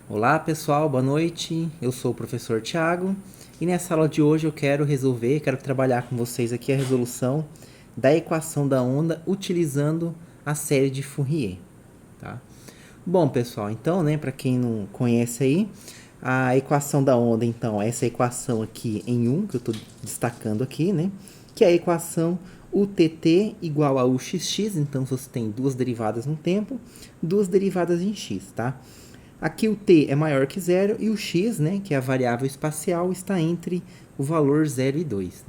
Olá pessoal, boa noite. Eu sou o professor Tiago e nessa aula de hoje eu quero trabalhar com vocês aqui a resolução da equação da onda utilizando a série de Fourier, tá? Bom pessoal, então, para quem não conhece aí, a equação da onda, então, essa equação aqui em 1, que eu estou destacando aqui, que é a equação UTT igual a UXX, então você tem duas derivadas no tempo, duas derivadas em x, tá? Aqui o t é maior que zero e o x, que é a variável espacial, está entre o valor 0 e 2.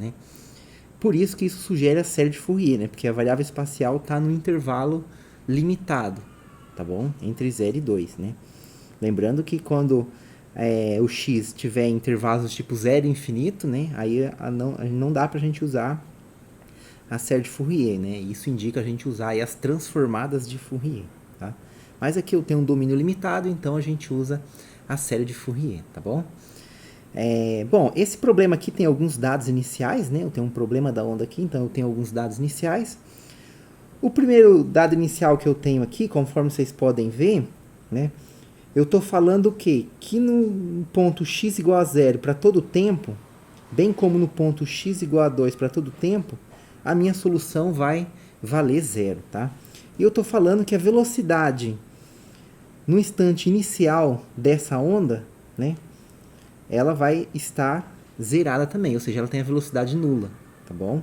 Por isso que isso sugere a série de Fourier, porque a variável espacial está no intervalo limitado, tá bom? Entre 0 e 2. Lembrando que quando o x tiver intervalos tipo 0 e infinito, aí não dá para a gente usar a série de Fourier. Isso indica a gente usar aí as transformadas de Fourier. Tá? Mas aqui eu tenho um domínio limitado, então a gente usa a série de Fourier, tá bom? Bom, esse problema aqui tem alguns dados iniciais, Eu tenho um problema da onda aqui, então eu tenho alguns dados iniciais. O primeiro dado inicial que eu tenho aqui, conforme vocês podem ver, eu estou falando o quê? Que no ponto x igual a zero para todo tempo, bem como no ponto x igual a 2 para todo tempo, a minha solução vai valer zero, tá? E eu estou falando que a velocidade no instante inicial dessa onda, ela vai estar zerada também, ou seja, ela tem a velocidade nula, tá bom?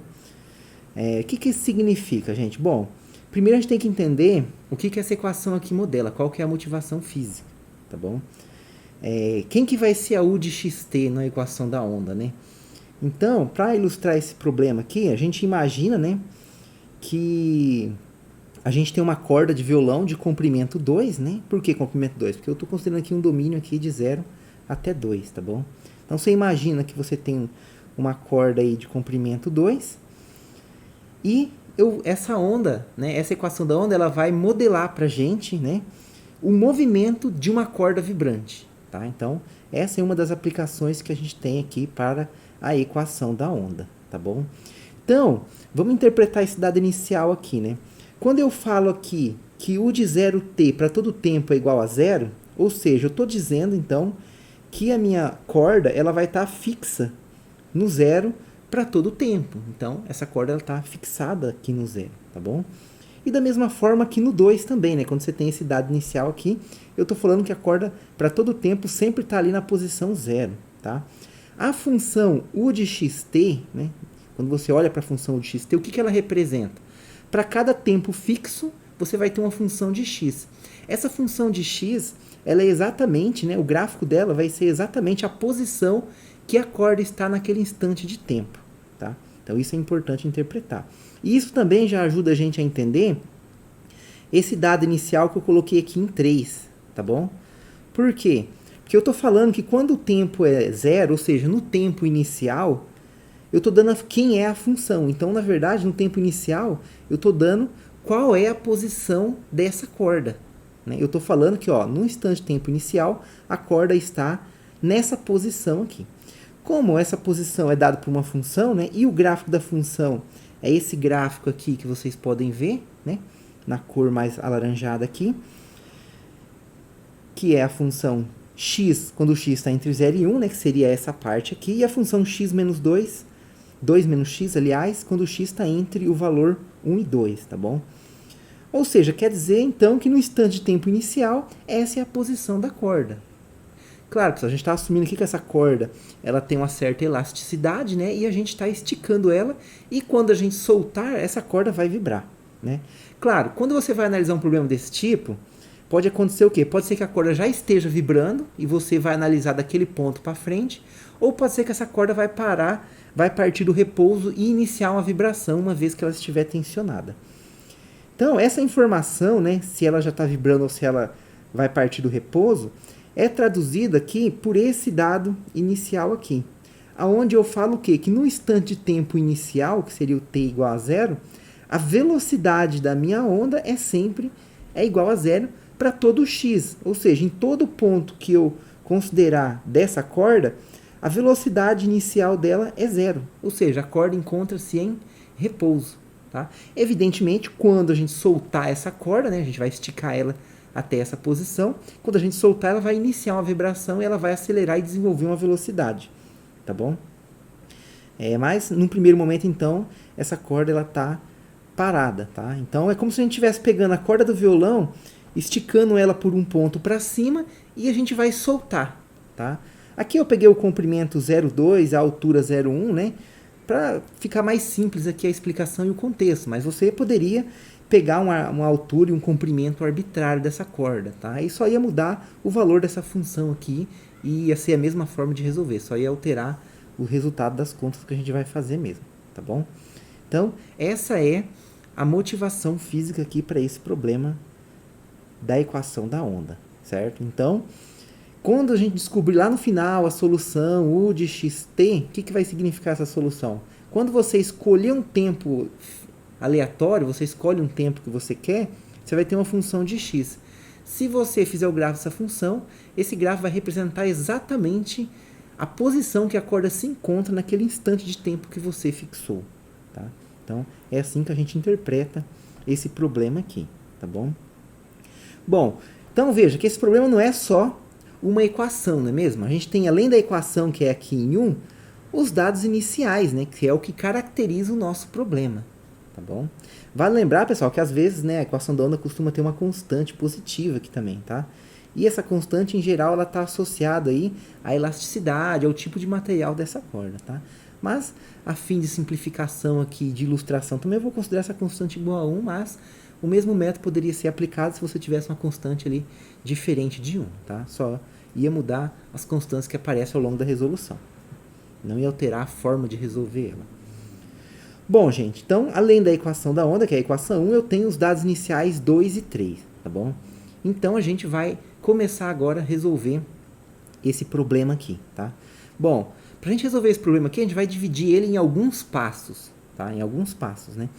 O que isso significa, gente? Bom, primeiro a gente tem que entender o que essa equação aqui modela, qual que é a motivação física, tá bom? Quem que vai ser a U de xt na equação da onda, Então, para ilustrar esse problema aqui, a gente imagina, que a gente tem uma corda de violão de comprimento 2, Por que comprimento 2? Porque eu estou considerando aqui um domínio aqui de 0 até 2, tá bom? Então, você imagina que você tem uma corda aí de comprimento 2 e essa onda, essa equação da onda, ela vai modelar para a gente, o movimento de uma corda vibrante, tá? Então, essa é uma das aplicações que a gente tem aqui para a equação da onda, tá bom? Então, vamos interpretar esse dado inicial aqui, Quando eu falo aqui que U de 0t para todo tempo é igual a zero, ou seja, eu estou dizendo, então, que a minha corda ela vai estar fixa no zero para todo tempo. Então, essa corda está fixada aqui no zero, tá bom? E da mesma forma aqui no 2 também, Quando você tem esse dado inicial aqui, eu estou falando que a corda para todo tempo sempre está ali na posição zero, tá? A função U de xt, quando você olha para a função U de xt, o que ela representa? Para cada tempo fixo, você vai ter uma função de x. Essa função de x, ela é exatamente, o gráfico dela vai ser exatamente a posição que a corda está naquele instante de tempo, tá? Então isso é importante interpretar. E isso também já ajuda a gente a entender esse dado inicial que eu coloquei aqui em 3, tá bom? Por quê? Porque eu estou falando que quando o tempo é zero, ou seja, no tempo inicial, eu estou dando quem é a função. Então, na verdade, no tempo inicial, eu estou dando qual é a posição dessa corda. Eu estou falando que no instante de tempo inicial, a corda está nessa posição aqui. Como essa posição é dada por uma função, e o gráfico da função é esse gráfico aqui que vocês podem ver, na cor mais alaranjada aqui, que é a função x, quando o x está entre 0 e 1, que seria essa parte aqui, e a função x menos 2 menos x, aliás, quando o x está entre o valor 1 e 2, tá bom? Ou seja, quer dizer, então, que no instante de tempo inicial, essa é a posição da corda. Claro, a gente está assumindo aqui que essa corda ela tem uma certa elasticidade, e a gente está esticando ela, e quando a gente soltar, essa corda vai vibrar, Claro, quando você vai analisar um problema desse tipo, pode acontecer o quê? Pode ser que a corda já esteja vibrando, e você vai analisar daquele ponto para frente, ou pode ser que essa corda vai partir do repouso e iniciar uma vibração uma vez que ela estiver tensionada. Então, essa informação, se ela já está vibrando ou se ela vai partir do repouso, é traduzida aqui por esse dado inicial aqui. Onde eu falo o quê? Que no instante de tempo inicial, que seria o t igual a zero, a velocidade da minha onda é sempre igual a zero para todo x. Ou seja, em todo ponto que eu considerar dessa corda, a velocidade inicial dela é zero, ou seja, a corda encontra-se em repouso. Tá? Evidentemente, quando a gente soltar essa corda, a gente vai esticar ela até essa posição. Quando a gente soltar, ela vai iniciar uma vibração e ela vai acelerar e desenvolver uma velocidade, tá bom? Mas, num primeiro momento, então, essa corda ela tá parada, tá? Então, é como se a gente estivesse pegando a corda do violão, esticando ela por um ponto para cima e a gente vai soltar, tá? Aqui eu peguei o comprimento 0,2, a altura 0,1, né? Para ficar mais simples aqui a explicação e o contexto, mas você poderia pegar uma altura e um comprimento arbitrário dessa corda, tá? E só ia mudar o valor dessa função aqui e ia ser a mesma forma de resolver, só ia alterar o resultado das contas que a gente vai fazer mesmo, tá bom? Então, essa é a motivação física aqui para esse problema da equação da onda, certo? Então, quando a gente descobrir lá no final a solução U de xt, o que vai significar essa solução? Quando você escolher um tempo aleatório, você escolhe um tempo que você quer, você vai ter uma função de x. Se você fizer o gráfico dessa função, esse gráfico vai representar exatamente a posição que a corda se encontra naquele instante de tempo que você fixou, tá? Então, é assim que a gente interpreta esse problema aqui, tá bom? Bom, então veja que esse problema não é só uma equação, não é mesmo? A gente tem, além da equação que é aqui em 1, os dados iniciais, né, que é o que caracteriza o nosso problema, tá bom? Vale lembrar, pessoal, que às vezes, né, a equação da onda costuma ter uma constante positiva aqui também, tá? E essa constante, em geral, ela está associada aí à elasticidade, ao tipo de material dessa corda, tá? Mas, a fim de simplificação aqui, de ilustração, também eu vou considerar essa constante igual a 1, mas o mesmo método poderia ser aplicado se você tivesse uma constante ali diferente de 1, tá? Só ia mudar as constantes que aparecem ao longo da resolução. Não ia alterar a forma de resolver ela. Bom, gente, então, além da equação da onda, que é a equação 1, eu tenho os dados iniciais 2 e 3, tá bom? Então, a gente vai começar agora a resolver esse problema aqui, tá? Bom, para a gente resolver esse problema aqui, a gente vai dividir ele em alguns passos, tá? Em alguns passos, né?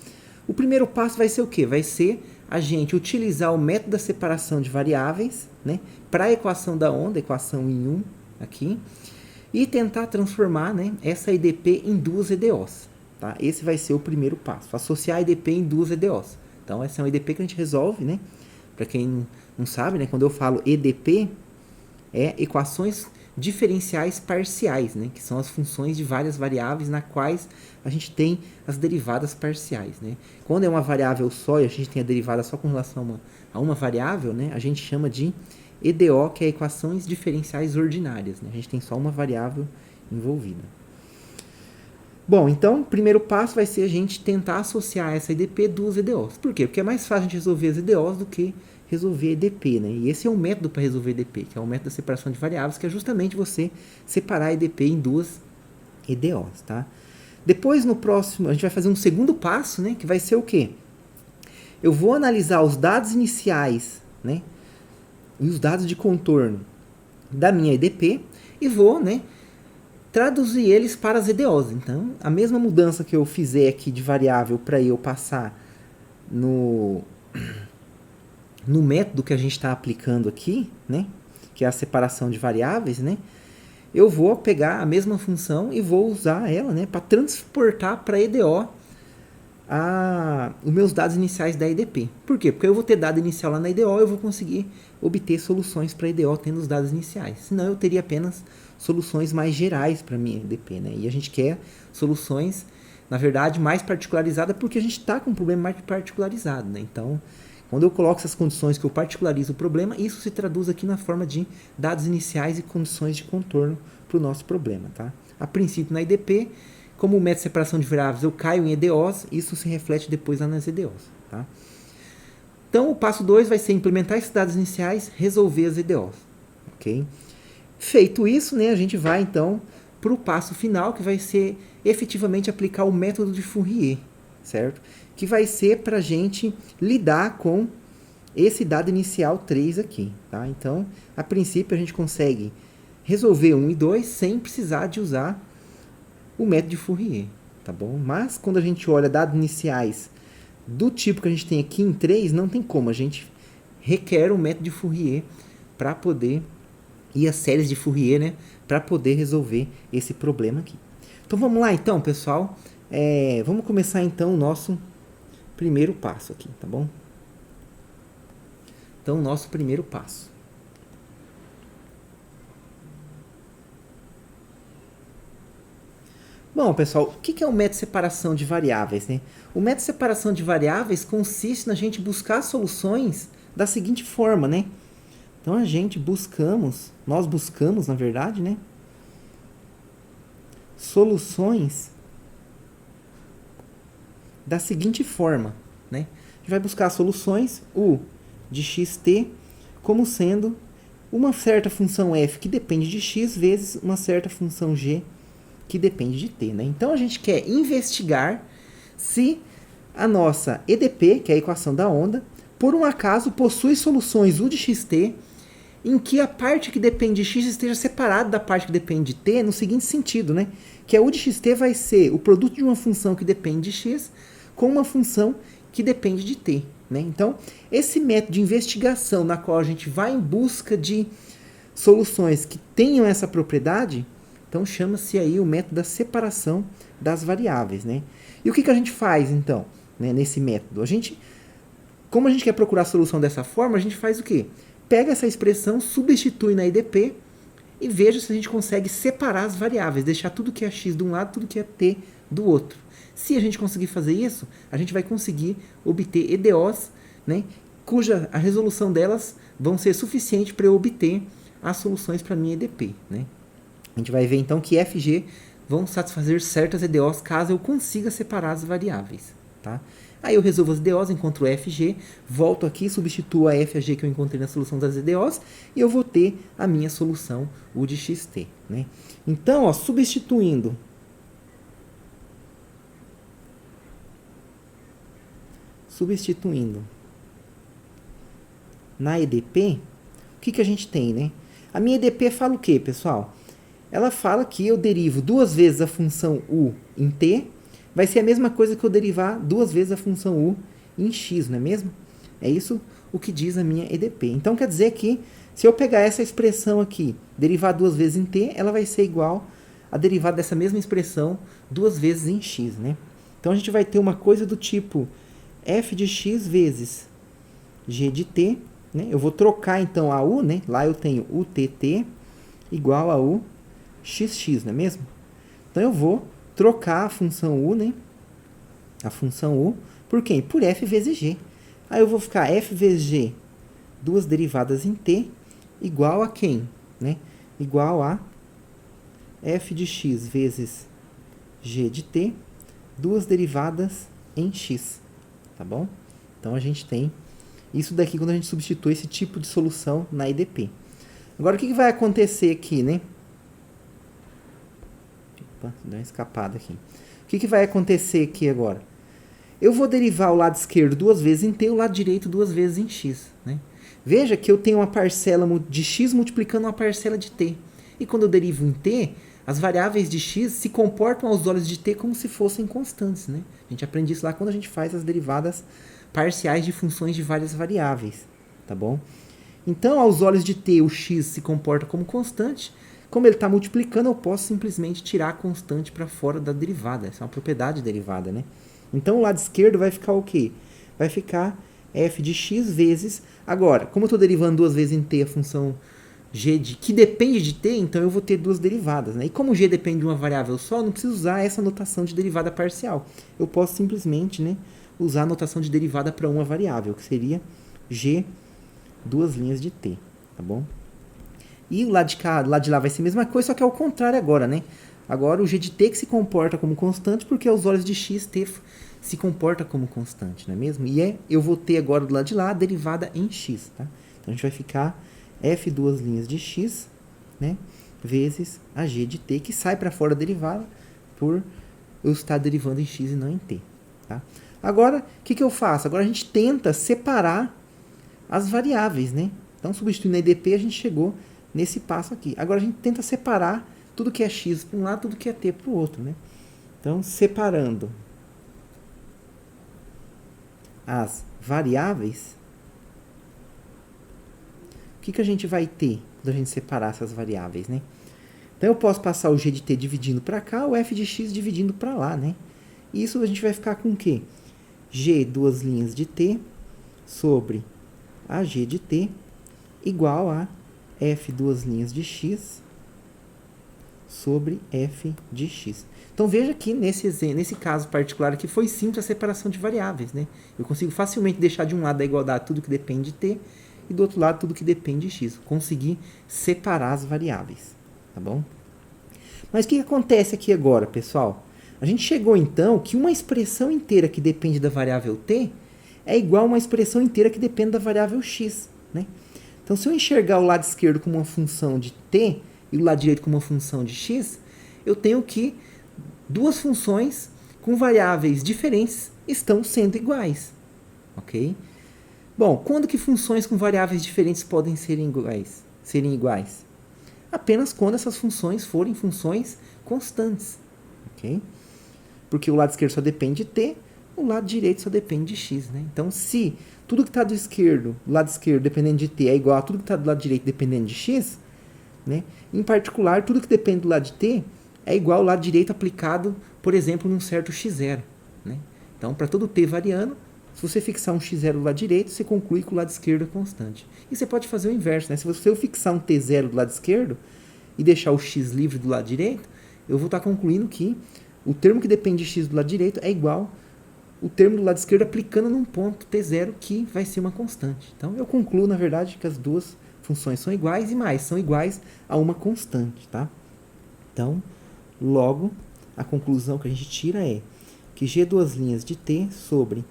O primeiro passo vai ser o quê? Vai ser a gente utilizar o método da separação de variáveis, né? Para a equação da onda, equação em 1 aqui, e tentar transformar, né, essa EDP em duas EDOs, tá? Esse vai ser o primeiro passo, associar a EDP em duas EDOs. Então, essa é uma EDP que a gente resolve, né? Para quem não sabe, né, quando eu falo EDP, é equações diferenciais parciais, né, que são as funções de várias variáveis na quais a gente tem as derivadas parciais, né. Quando é uma variável só e a gente tem a derivada só com relação a uma variável, né, a gente chama de EDO, que é equações diferenciais ordinárias, né, a gente tem só uma variável envolvida. Bom, então, o primeiro passo vai ser a gente tentar associar essa EDP duas EDOs. Por quê? Porque é mais fácil a gente resolver as EDOs do que resolver EDP, né? E esse é um método para resolver EDP, que é o método da separação de variáveis, que é justamente você separar a EDP em duas EDOs, tá? Depois, no próximo, a gente vai fazer um segundo passo, né? Que vai ser o quê? Eu vou analisar os dados iniciais, né? E os dados de contorno da minha EDP e vou, né, traduzir eles para as EDOs. Então, a mesma mudança que eu fizer aqui de variável para eu passar no método que a gente está aplicando aqui, né, que é a separação de variáveis, né, eu vou pegar a mesma função e vou usar ela, né, para transportar para a EDO os meus dados iniciais da EDP. Por quê? Porque eu vou ter dado inicial lá na EDO, eu vou conseguir obter soluções para a EDO tendo os dados iniciais. Senão eu teria apenas soluções mais gerais para a minha EDP, né? E a gente quer soluções, na verdade, mais particularizadas, porque a gente está com um problema mais particularizado, né? Então, quando eu coloco essas condições que eu particularizo o problema, isso se traduz aqui na forma de dados iniciais e condições de contorno para o nosso problema, tá? A princípio, na EDP, como o método de separação de variáveis eu caio em EDOs, isso se reflete depois lá nas EDOs, tá? Então, o passo 2 vai ser implementar esses dados iniciais, resolver as EDOs, ok? Feito isso, né, a gente vai, então, para o passo final, que vai ser efetivamente aplicar o método de Fourier, certo? Que vai ser para a gente lidar com esse dado inicial 3 aqui, tá? Então, a princípio, a gente consegue resolver 1 e 2 sem precisar de usar o método de Fourier, tá bom? Mas, quando a gente olha dados iniciais do tipo que a gente tem aqui em 3, não tem como, a gente requer o método de Fourier para poder, e as séries de Fourier, né, para poder resolver esse problema aqui. Então, vamos lá então, pessoal. Vamos começar então o nosso primeiro passo aqui, tá bom? Então, nosso primeiro passo. Bom, pessoal, o que é o método de separação de variáveis, né? O método de separação de variáveis consiste na gente buscar soluções da seguinte forma, né? Então, nós buscamos, na verdade, né? Soluções da seguinte forma, né? A gente vai buscar soluções u de xt como sendo uma certa função f que depende de x vezes uma certa função g que depende de t, né? Então, a gente quer investigar se a nossa EDP, que é a equação da onda, por um acaso possui soluções u de xt em que a parte que depende de x esteja separada da parte que depende de t no seguinte sentido, né? Que a u de xt vai ser o produto de uma função que depende de x com uma função que depende de t, né? Então, esse método de investigação na qual a gente vai em busca de soluções que tenham essa propriedade, então chama-se aí o método da separação das variáveis, né? E o que a gente faz, então, né, nesse método? Como a gente quer procurar a solução dessa forma, a gente faz o quê? Pega essa expressão, substitui na EDP e veja se a gente consegue separar as variáveis, deixar tudo que é x de um lado, tudo que é t do outro. Se a gente conseguir fazer isso, a gente vai conseguir obter EDOs, né, cuja a resolução delas vão ser suficiente para eu obter as soluções para a minha EDP, né? A gente vai ver então que f e g vão satisfazer certas EDOs caso eu consiga separar as variáveis, tá? Aí eu resolvo as EDOs, encontro f e g, volto aqui, substituo a f e a g que eu encontrei na solução das EDOs e eu vou ter a minha solução u de xt, né? Então, ó, substituindo na EDP, o que a gente tem, né? A minha EDP fala o quê, pessoal? Ela fala que eu derivo duas vezes a função u em t, vai ser a mesma coisa que eu derivar duas vezes a função u em x, não é mesmo? É isso o que diz a minha EDP. Então, quer dizer que, se eu pegar essa expressão aqui, derivar duas vezes em t, ela vai ser igual a derivada dessa mesma expressão duas vezes em x, né? Então, a gente vai ter uma coisa do tipo f de x vezes g de t, né? Eu vou trocar, então, a u, né? Lá eu tenho utt igual a u xx, não é mesmo? Então, eu vou trocar a função u, né? A função u por quem? Por f vezes g. Aí eu vou ficar f vezes g, duas derivadas em t, igual a quem? Né? Igual a f de x vezes g de t, duas derivadas em x. Tá bom? Então, a gente tem isso daqui quando a gente substitui esse tipo de solução na EDP. Agora, o que vai acontecer aqui, né? Opa, deu uma escapada aqui. O que vai acontecer aqui agora? Eu vou derivar o lado esquerdo duas vezes em t, o lado direito duas vezes em x, né? Veja que eu tenho uma parcela de x multiplicando uma parcela de t. E quando eu derivo em t, as variáveis de x se comportam aos olhos de t como se fossem constantes, né? A gente aprende isso lá quando a gente faz as derivadas parciais de funções de várias variáveis, tá bom? Então, aos olhos de t, o x se comporta como constante. Como ele está multiplicando, eu posso simplesmente tirar a constante para fora da derivada. Essa é uma propriedade derivada, né? Então, o lado esquerdo vai ficar o quê? Vai ficar f de x vezes... Agora, como eu estou derivando duas vezes em t a função g que depende de t, então eu vou ter duas derivadas, né? E como g depende de uma variável só, eu não preciso usar essa notação de derivada parcial. Eu posso simplesmente, né, usar a notação de derivada para uma variável, que seria g duas linhas de t, tá bom? E o lado de cá, do lado de lá vai ser a mesma coisa, só que é o contrário agora, né? Agora o g de t que se comporta como constante, porque aos olhos de x, t se comporta como constante, não é mesmo? E eu vou ter agora do lado de lá a derivada em x, tá? Então, a gente vai ficar f duas linhas de x, né? Vezes a g de t, que sai para fora da derivada por eu estar derivando em x e não em t, tá? Agora, o que eu faço? Agora a gente tenta separar as variáveis, né? Então, substituindo a EDP, a gente chegou nesse passo aqui. Agora, a gente tenta separar tudo que é x para um lado, tudo que é t para o outro, né? Então, separando as variáveis, o que a gente vai ter quando a gente separar essas variáveis, né? Então, eu posso passar o g de t dividindo para cá, o f de x dividindo para lá, né? E isso a gente vai ficar com o quê? G duas linhas de t sobre AG de t igual a f duas linhas de x sobre f de x. Então veja que nesse caso particular aqui foi simples a separação de variáveis, né? Eu consigo facilmente deixar de um lado da igualdade tudo que depende de t e do outro lado tudo que depende de x. Consegui separar as variáveis, tá bom? Mas o que acontece aqui agora, pessoal? A gente chegou então que uma expressão inteira que depende da variável t é igual a uma expressão inteira que depende da variável x, né? Então se eu enxergar o lado esquerdo como uma função de t e o lado direito como uma função de x, eu tenho que duas funções com variáveis diferentes estão sendo iguais, ok? Bom, quando que funções com variáveis diferentes podem ser iguais? Apenas quando essas funções forem funções constantes, ok? Porque o lado esquerdo só depende de t, o lado direito só depende de x, né? Então, se tudo que está do lado esquerdo dependendo de t é igual a tudo que está do lado direito dependendo de x, né? Em particular, tudo que depende do lado de t é igual ao lado direito aplicado, por exemplo, num certo x0, né? Então, para todo t variando, se você fixar um x0 do lado direito, você conclui que o lado esquerdo é constante. E você pode fazer o inverso, né? Se eu fixar um t0 do lado esquerdo e deixar o x livre do lado direito, eu vou estar concluindo que o termo que depende de x do lado direito é igual o termo do lado esquerdo aplicando num ponto t0 que vai ser uma constante. Então, eu concluo, na verdade, que as duas funções são iguais e mais, são iguais a uma constante, tá? Então, logo, a conclusão que a gente tira é que g duas linhas de t sobre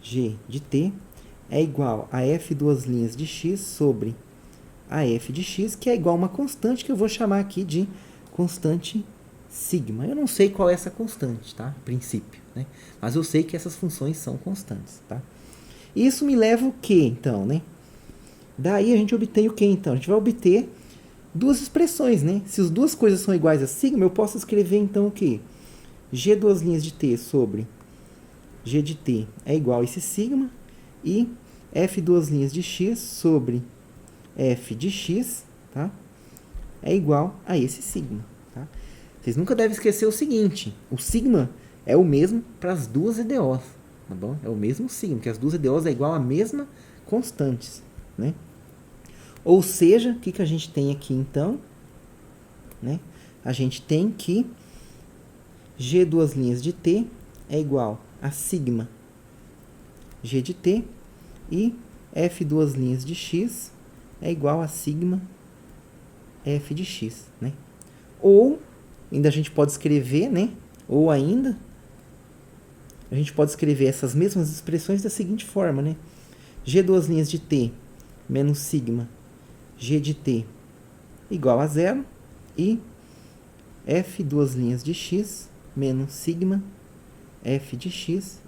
g de t é igual a f duas linhas de x sobre a f de x, que é igual a uma constante que eu vou chamar aqui de constante sigma. Eu não sei qual é essa constante, tá? A princípio, né? Mas eu sei que essas funções são constantes, tá? Isso me leva o quê, então, né? Daí a gente obtém o quê, então? A gente vai obter duas expressões, né? Se as duas coisas são iguais a sigma, eu posso escrever, então, o quê? G duas linhas de t sobre g de t é igual a esse sigma e f duas linhas de x sobre f de x, tá? É igual a esse sigma, tá? Vocês nunca devem esquecer o seguinte, o sigma é o mesmo para as duas EDOs, tá bom? É o mesmo sigma, que as duas EDOs é igual a mesma constantes, né? Ou seja, o que a gente tem aqui, então? Né? A gente tem que g duas linhas de t é igual a sigma g de t e f duas linhas de x é igual a sigma f de x, né? Ou, ainda a gente pode escrever, né? Ou ainda, a gente pode escrever essas mesmas expressões da seguinte forma, né? G duas linhas de t menos sigma g de t igual a zero e f duas linhas de x menos sigma f de x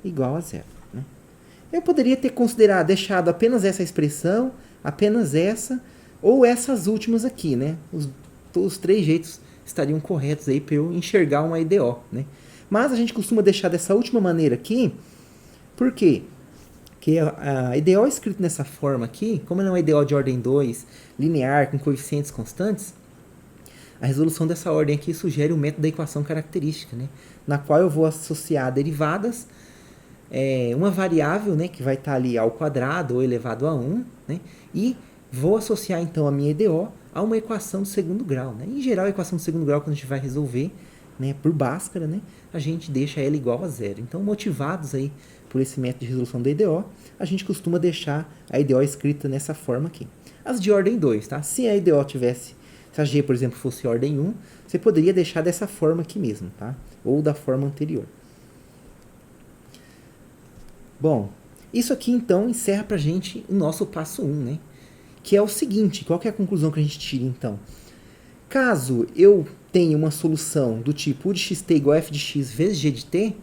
igual a zero, né? Eu poderia ter deixado apenas essa expressão, apenas essa, ou essas últimas aqui, né? Os três jeitos estariam corretos aí para eu enxergar uma EDO, né? Mas a gente costuma deixar dessa última maneira aqui, por quê? Porque a EDO escrita nessa forma aqui, como ela é uma EDO de ordem 2, linear, com coeficientes constantes, a resolução dessa ordem aqui sugere o método da equação característica, né? Na qual eu vou associar derivadas, uma variável, né, que vai estar ali ao quadrado ou elevado a 1, né? E vou associar então a minha EDO a uma equação de segundo grau, né? Em geral, a equação de segundo grau, quando a gente vai resolver, né, por Bhaskara, né, a gente deixa ela igual a zero. Então, motivados aí por esse método de resolução da EDO, a gente costuma deixar a EDO escrita nessa forma aqui. As de ordem 2, tá? Se a EDO tivesse, se a G, por exemplo, fosse ordem 1, você poderia deixar dessa forma aqui mesmo, tá? Ou da forma anterior. Bom, isso aqui então encerra pra gente o nosso passo 1, né? Que é o seguinte, qual que é a conclusão que a gente tira então? Caso eu tenha uma solução do tipo u de xt igual a f de x vezes g de t,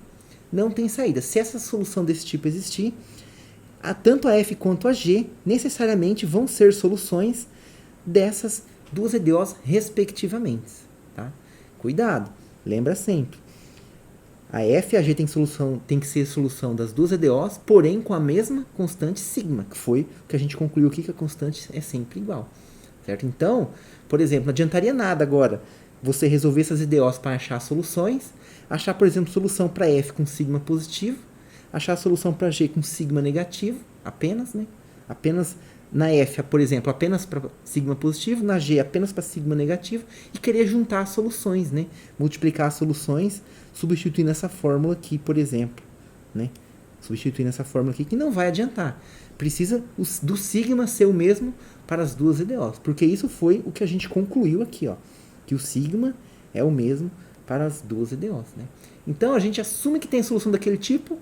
não tem saída. Se essa solução desse tipo existir, tanto a f quanto a g necessariamente vão ser soluções dessas duas EDOs respectivamente, tá? Cuidado, lembra sempre. A f e a g tem que ser solução das duas EDOs, porém com a mesma constante sigma, que foi o que a gente concluiu aqui, que a constante é sempre igual, certo? Então, por exemplo, não adiantaria nada agora você resolver essas EDOs para achar soluções, achar, por exemplo, solução para f com sigma positivo, achar a solução para g com sigma negativo, apenas, né? Apenas na F, por exemplo, apenas para sigma positivo, na G apenas para sigma negativo, e querer juntar as soluções, né? Multiplicar as soluções, substituindo essa fórmula aqui, por exemplo, né? Substituindo essa fórmula aqui, que não vai adiantar. Precisa do sigma ser o mesmo para as duas EDOs, porque isso foi o que a gente concluiu aqui, ó, que o sigma é o mesmo para as duas EDOs, né? Então a gente assume que tem solução daquele tipo,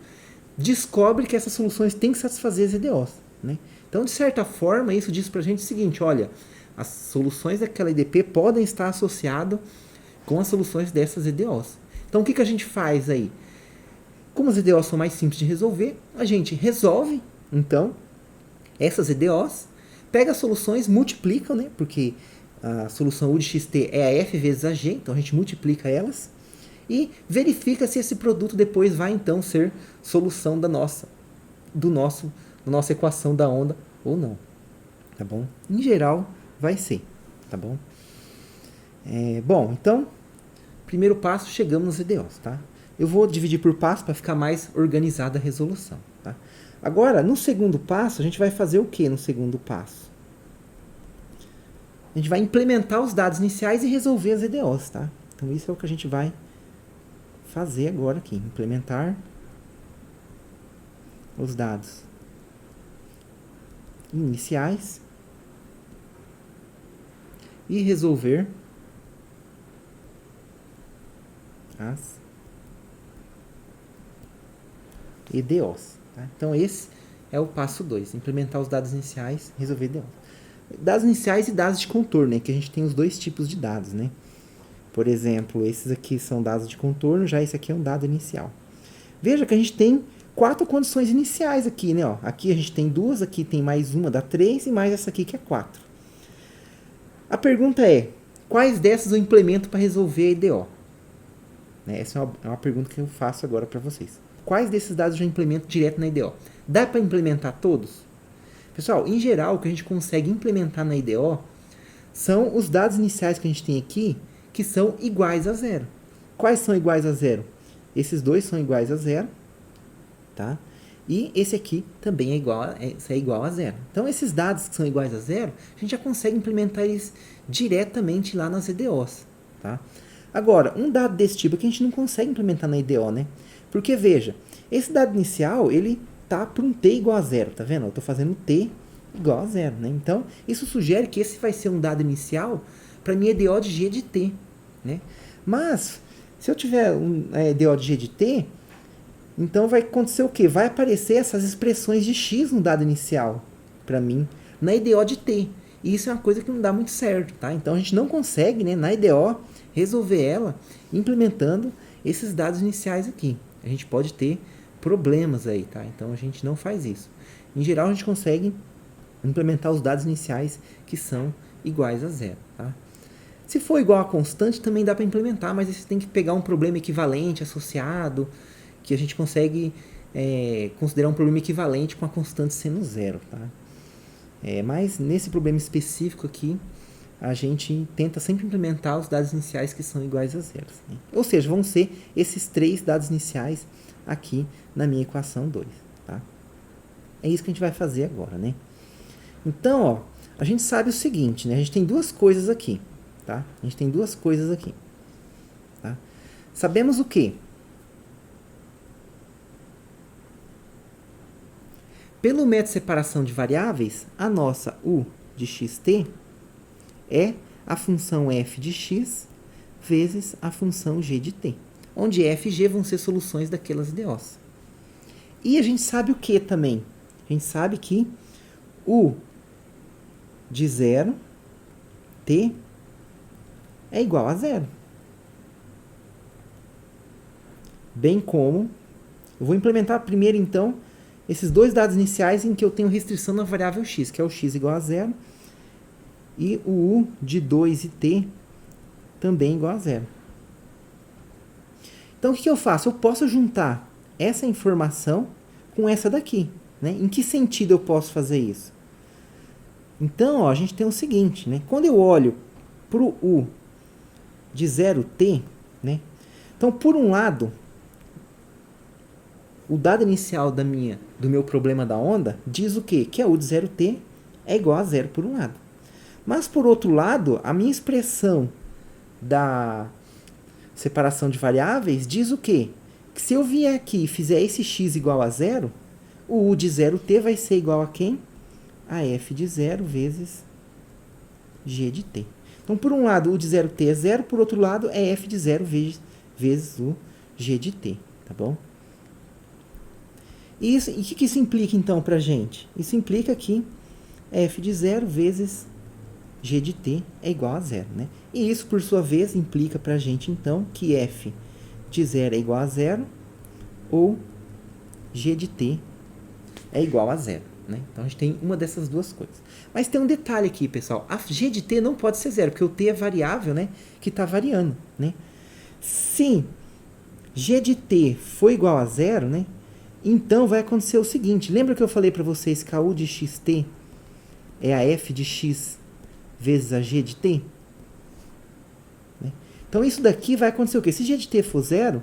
descobre que essas soluções têm que satisfazer as EDOs, né? Então, de certa forma, isso diz pra gente o seguinte, olha, as soluções daquela EDP podem estar associadas com as soluções dessas EDOs. Então, o que a gente faz aí? Como as EDOs são mais simples de resolver, a gente resolve, então, essas EDOs, pega as soluções, multiplica, né? Porque a solução U de xt é a F vezes a G, então a gente multiplica elas e verifica se esse produto depois vai, então, ser solução da nossa equação da onda ou não, tá bom? Em geral, vai ser, tá bom? Bom, então, primeiro passo, chegamos nos EDOs, tá? Eu vou dividir por passo para ficar mais organizada a resolução, tá? Agora, no segundo passo, a gente vai fazer o que no segundo passo? A gente vai implementar os dados iniciais e resolver as EDOs, tá? Então, isso é o que a gente vai fazer agora aqui, implementar os dados iniciais e resolver as EDOs. Tá? Então, esse é o passo 2, implementar os dados iniciais, resolver EDOs. Dados iniciais e dados de contorno, né? Que a gente tem os dois tipos de dados, né? Por exemplo, esses aqui são dados de contorno, já esse aqui é um dado inicial. Veja que a gente tem 4 condições iniciais aqui, né? Ó, aqui a gente tem 2, aqui tem mais uma, dá 3, e mais essa aqui que é 4. A pergunta é, quais dessas eu implemento para resolver a EDO? Né? Essa é uma pergunta que eu faço agora para vocês. Quais desses dados eu já implemento direto na EDO? Dá para implementar todos? Pessoal, em geral, o que a gente consegue implementar na EDO são os dados iniciais que a gente tem aqui, que são iguais a zero. Quais são iguais a zero? Esses dois são iguais a zero, tá? E esse aqui também é igual a zero. Então, esses dados que são iguais a zero, a gente já consegue implementar eles diretamente lá nas EDOs, tá? Agora, um dado desse tipo que a gente não consegue implementar na EDO, né? Porque, veja, esse dado inicial, ele tá para um t igual a zero, tá vendo? Eu estou fazendo t igual a zero, né? Então, isso sugere que esse vai ser um dado inicial para minha EDO de g de t, né? Mas, se eu tiver um EDO de g de t, então vai acontecer o quê? Vai aparecer essas expressões de x no dado inicial para mim na EDO de t. E isso é uma coisa que não dá muito certo, tá? Então a gente não consegue, né, na EDO resolver ela implementando esses dados iniciais aqui. A gente pode ter problemas aí, tá? Então a gente não faz isso. Em geral a gente consegue implementar os dados iniciais que são iguais a zero, tá? Se for igual a constante, também dá para implementar, mas você tem que pegar um problema equivalente associado, que a gente consegue considerar um problema equivalente com a constante sendo zero, tá? Mas nesse problema específico aqui, a gente tenta sempre implementar os dados iniciais que são iguais a zero, né? Ou seja, vão ser esses 3 dados iniciais aqui na minha equação 2, tá? É isso que a gente vai fazer agora, né? Então, ó, a gente sabe o seguinte, né? A gente tem duas coisas aqui, tá? A gente tem duas coisas aqui, tá? Sabemos o quê? Pelo método de separação de variáveis, a nossa u de xt é a função f de x vezes a função g de t, onde f e g vão ser soluções daquelas EDOs. E a gente sabe o que também? A gente sabe que u de 0, t, é igual a zero. Bem como, eu vou implementar primeiro então esses dois dados iniciais em que eu tenho restrição na variável x, que é o x igual a zero, e o u de 2 e t também igual a zero. Então, o que eu faço? Eu posso juntar essa informação com essa daqui, né? Em que sentido eu posso fazer isso? Então, ó, a gente tem o seguinte, né? Quando eu olho para o u de 0t, né? Então, por um lado, o dado inicial do meu problema da onda diz o quê? Que a U de 0t é igual a zero por um lado. Mas, por outro lado, a minha expressão da separação de variáveis diz o quê? Que se eu vier aqui e fizer esse x igual a zero, o U de 0t vai ser igual a quem? A f de 0 vezes g de t. Então, por um lado, o U de 0t é zero, por outro lado, é f de 0 vezes o g de t, tá bom? E o que isso implica, então, para a gente? Isso implica que f de 0 vezes g de t é igual a zero, né? E isso, por sua vez, implica para a gente, então, que f de 0 é igual a zero ou g de t é igual a zero, né? Então, a gente tem uma dessas duas coisas. Mas tem um detalhe aqui, pessoal. A g de t não pode ser zero, porque o t é variável, né? Que está variando, né? Se g de t for igual a zero, né? Então, vai acontecer o seguinte. Lembra que eu falei para vocês que a u de xt é a f de x vezes a g de t? Né? Então, isso daqui vai acontecer o quê? Se g de t for zero,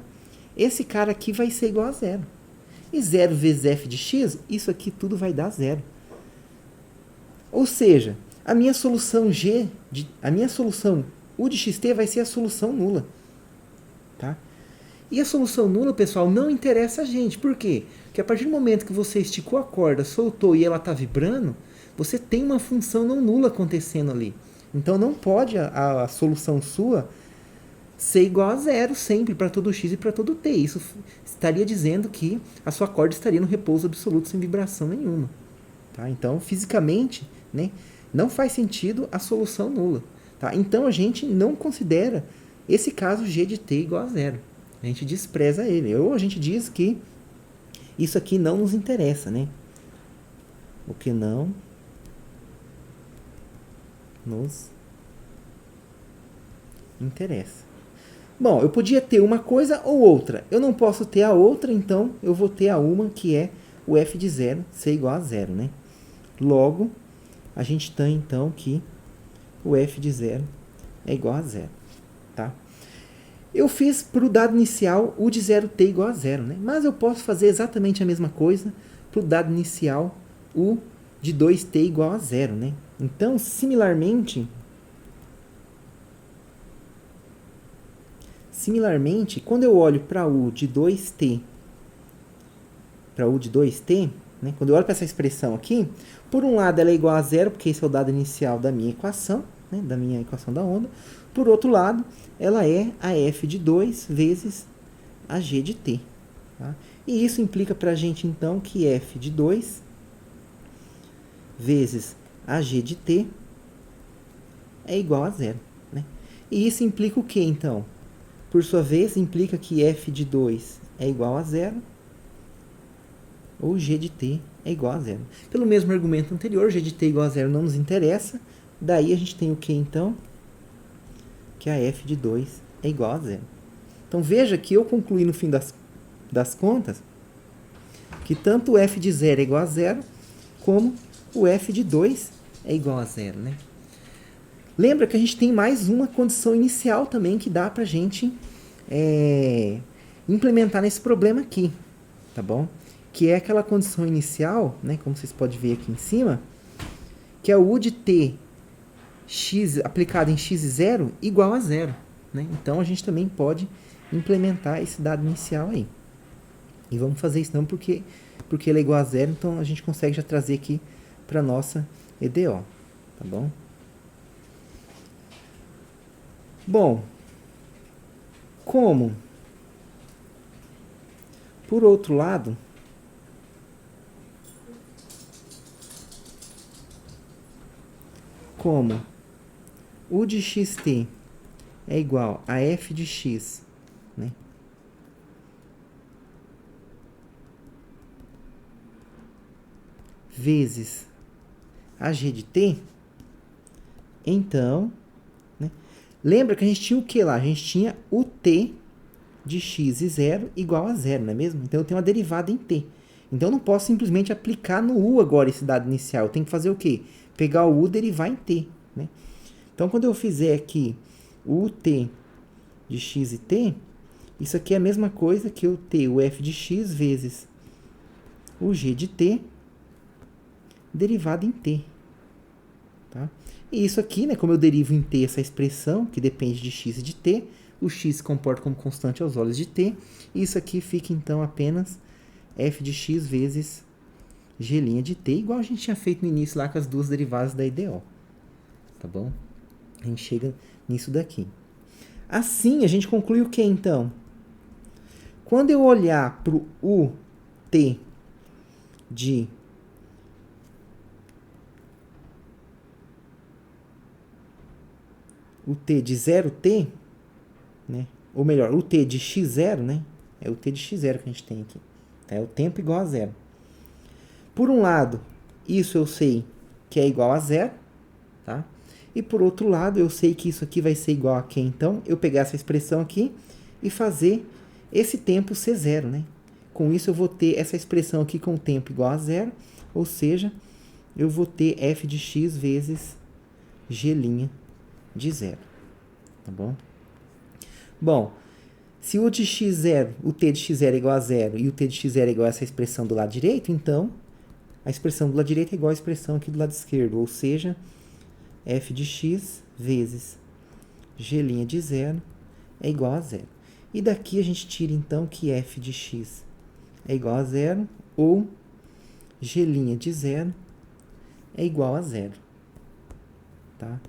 esse cara aqui vai ser igual a zero. E 0 vezes f de x, isso aqui tudo vai dar zero. Ou seja, a minha solução u de xt vai ser a solução nula. Tá? E a solução nula, pessoal, não interessa a gente. Por quê? Porque a partir do momento que você esticou a corda, soltou e ela está vibrando, você tem uma função não nula acontecendo ali. Então não pode a solução sua ser igual a zero sempre para todo x e para todo t. Isso estaria dizendo que a sua corda estaria no repouso absoluto sem vibração nenhuma. Tá? Então, fisicamente, né, não faz sentido a solução nula. Tá? Então a gente não considera esse caso g de t igual a zero. A gente despreza ele. Ou a gente diz que isso aqui não nos interessa, né? O que não nos interessa. Bom, eu podia ter uma coisa ou outra. Eu não posso ter a outra, então eu vou ter a uma, que é o f de 0 ser igual a zero, né? Logo, a gente tem, então, que o f de 0 é igual a zero, tá? Eu fiz para o dado inicial u de 0t igual a zero, né? Mas eu posso fazer exatamente a mesma coisa para o dado inicial u de 2t igual a zero, né? Então, similarmente, quando eu olho para u de 2t, né? Quando eu olho para essa expressão aqui, por um lado ela é igual a zero, porque esse é o dado inicial da minha equação, né? Da minha equação da onda. Por outro lado, ela é a f de 2 vezes a g de t. Tá? E isso implica para a gente, então, que f de 2 vezes a g de t é igual a zero. Né? E isso implica o quê, então? Por sua vez, implica que f de 2 é igual a zero ou g de t é igual a zero. Pelo mesmo argumento anterior, g de t igual a zero não nos interessa. Daí a gente tem o que, então? Que a f de 2 é igual a zero. Então, veja que eu concluí no fim das contas que tanto o f de 0 é igual a zero, como o f de 2 é igual a zero. Né? Lembra que a gente tem mais uma condição inicial também que dá para a gente implementar nesse problema aqui. Tá bom? Que é aquela condição inicial, né, como vocês podem ver aqui em cima, que é o u de t x aplicado em x0 igual a zero. Né? Então, a gente também pode implementar esse dado inicial aí. E vamos fazer isso não porque ele é igual a zero, então a gente consegue já trazer aqui para a nossa EDO. Tá bom? Bom, por outro lado, como u de xt é igual a f de x, né? Vezes a g de t, então, né? Lembra que a gente tinha o que lá? A gente tinha o t de x e 0 igual a zero, não é mesmo? Então, eu tenho uma derivada em t. Então, eu não posso simplesmente aplicar no u agora esse dado inicial. Eu tenho que fazer o quê? Pegar o u e derivar em t. Né? Então, quando eu fizer aqui o t de x e t, isso aqui é a mesma coisa que eu ter o f de x vezes o g de t derivado em t. Tá? E isso aqui, né, como eu derivo em t essa expressão, que depende de x e de t, o x se comporta como constante aos olhos de t, e isso aqui fica, então, apenas f de x vezes g' de t, igual a gente tinha feito no início lá com as duas derivadas da IDO. Tá bom? A gente chega nisso daqui. Assim, a gente conclui o que, então? Quando eu olhar para o ut de o t de 0t, né? Ou melhor, o t de x0, né? É o t de x0 que a gente tem aqui. É o tempo igual a zero. Por um lado, isso eu sei que é igual a zero, tá? E por outro lado, eu sei que isso aqui vai ser igual a quê? Então, eu pegar essa expressão aqui e fazer esse tempo ser zero, né? Com isso, eu vou ter essa expressão aqui com o tempo igual a zero, ou seja, eu vou ter f de x vezes g' de zero, tá bom? Bom, se o de x0, o t de x0 é igual a zero e o t de x0 é igual a essa expressão do lado direito, então a expressão do lado direito é igual à expressão aqui do lado esquerdo, ou seja, f de x vezes g' de zero é igual a zero. E daqui a gente tira então que f de x é igual a zero ou g' de zero é igual a zero. Tá?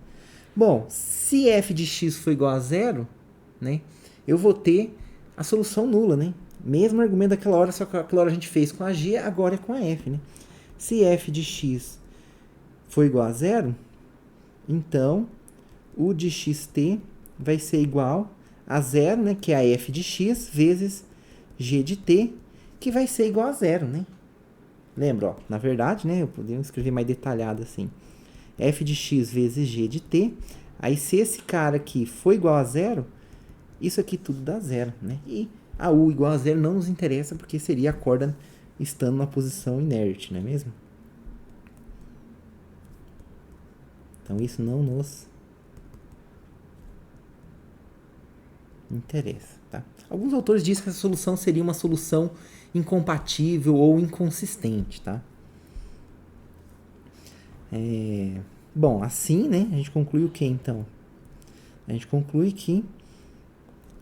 Bom, se f de x for igual a zero, né, eu vou ter a solução nula, né? Mesmo argumento daquela hora, só que aquela hora a gente fez com a g, agora é com a f, né? Se f de x for igual a zero, então o de xt vai ser igual a zero, né, que é a f de x, vezes g de t, que vai ser igual a zero, né? Lembra, ó, na verdade, né, eu poderia escrever mais detalhado assim. F de x vezes g de t. Aí, se esse cara aqui for igual a zero, isso aqui tudo dá zero, né? E a u igual a zero não nos interessa, porque seria a corda estando numa posição inerte, não é mesmo? Então, isso não nos interessa, tá? Alguns autores dizem que essa solução seria uma solução incompatível ou inconsistente, tá? Bom, assim, né, a gente conclui o que, então? A gente conclui que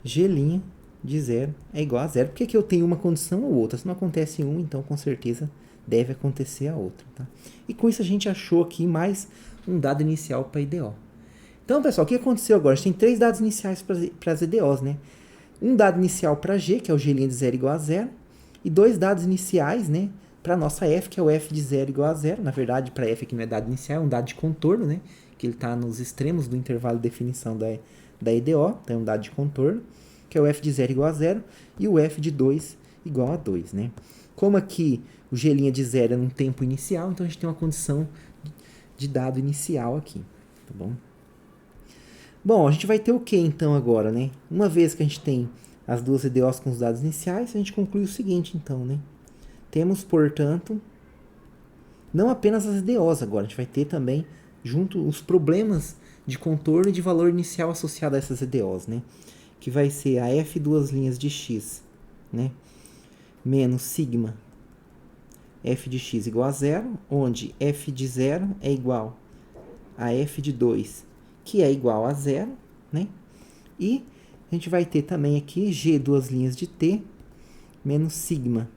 g' de zero é igual a zero. Por que eu tenho uma condição ou outra? Se não acontece um, então com certeza deve acontecer a outra. Tá? E com isso a gente achou aqui mais um dado inicial para a IDO. Então, pessoal, o que aconteceu agora? A gente tem 3 dados iniciais para as IDOs, né? Um dado inicial para G, que é o g' de zero igual a zero, e 2 dados iniciais, né, para a nossa f, que é o f de zero igual a zero. Na verdade, para f aqui não é dado inicial, é um dado de contorno, né, que ele está nos extremos do intervalo de definição da IDO, então é um dado de contorno, que é o f de 0 igual a 0 e o f de 2 igual a 2. Né? Como aqui o g' de 0 é num tempo inicial, então a gente tem uma condição de dado inicial aqui. Tá bom? Bom, a gente vai ter o que então agora? Né? Uma vez que a gente tem as duas IDOs com os dados iniciais, a gente conclui o seguinte então. Né? Temos, portanto, não apenas as IDOs agora, a gente vai ter também junto os problemas de contorno e de valor inicial associado a essas IDOs, né? Que vai ser a f duas linhas de x, né? Menos sigma f de x igual a zero, onde f de 0 é igual a f de 2, que é igual a zero, né? E a gente vai ter também aqui g duas linhas de t menos sigma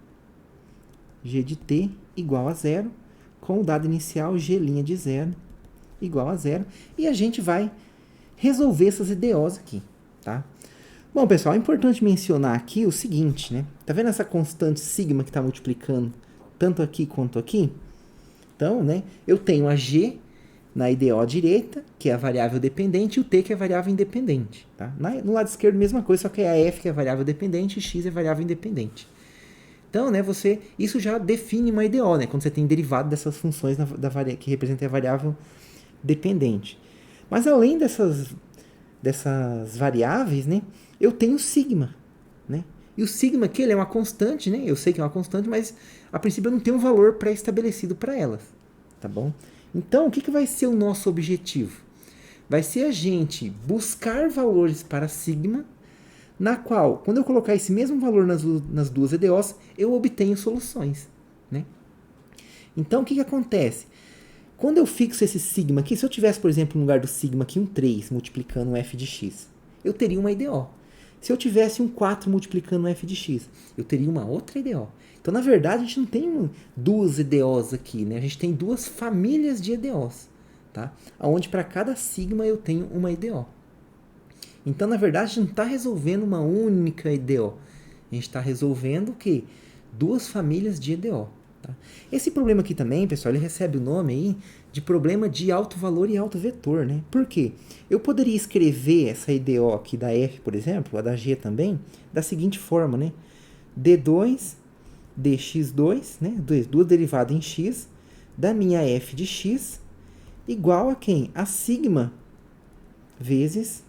g de t igual a zero, com o dado inicial g' de 0 igual a zero. E a gente vai resolver essas IDOs aqui, tá? Bom, pessoal, é importante mencionar aqui o seguinte, né? Tá vendo essa constante sigma que está multiplicando tanto aqui quanto aqui? Então, né, eu tenho a g na IDO direita, que é a variável dependente, e o t, que é a variável independente. Tá? No lado esquerdo, mesma coisa, só que é a f, que é a variável dependente, e x é a variável independente. Então, né, isso já define uma IDO, né, quando você tem derivado dessas funções que representam a variável dependente. Mas além dessas variáveis, né, eu tenho sigma. Né? E o sigma aqui ele é uma constante, né? Eu sei que é uma constante, mas a princípio eu não tenho um valor pré-estabelecido para elas. Tá bom? Então, o que vai ser o nosso objetivo? Vai ser a gente buscar valores para sigma, na qual, quando eu colocar esse mesmo valor nas duas EDOs, eu obtenho soluções. Né? Então, o que acontece? Quando eu fixo esse sigma aqui, se eu tivesse, por exemplo, no lugar do sigma aqui um 3 multiplicando um f de x, eu teria uma IDO. Se eu tivesse um 4 multiplicando um f de x, eu teria uma outra IDO. Então, na verdade, a gente não tem duas IDOs aqui, né? A gente tem duas famílias de IDOs, tá? Onde para cada sigma eu tenho uma IDO. Então, na verdade, a gente não está resolvendo uma única IDO. A gente está resolvendo o quê? Duas famílias de IDO. Tá? Esse problema aqui também, pessoal, ele recebe o nome aí de problema de alto valor e alto vetor, né? Por quê? Eu poderia escrever essa IDO aqui da F, por exemplo, a da G também, da seguinte forma, né? D2, dx2, né? Duas derivadas em x, da minha F de x, igual a quem? A sigma vezes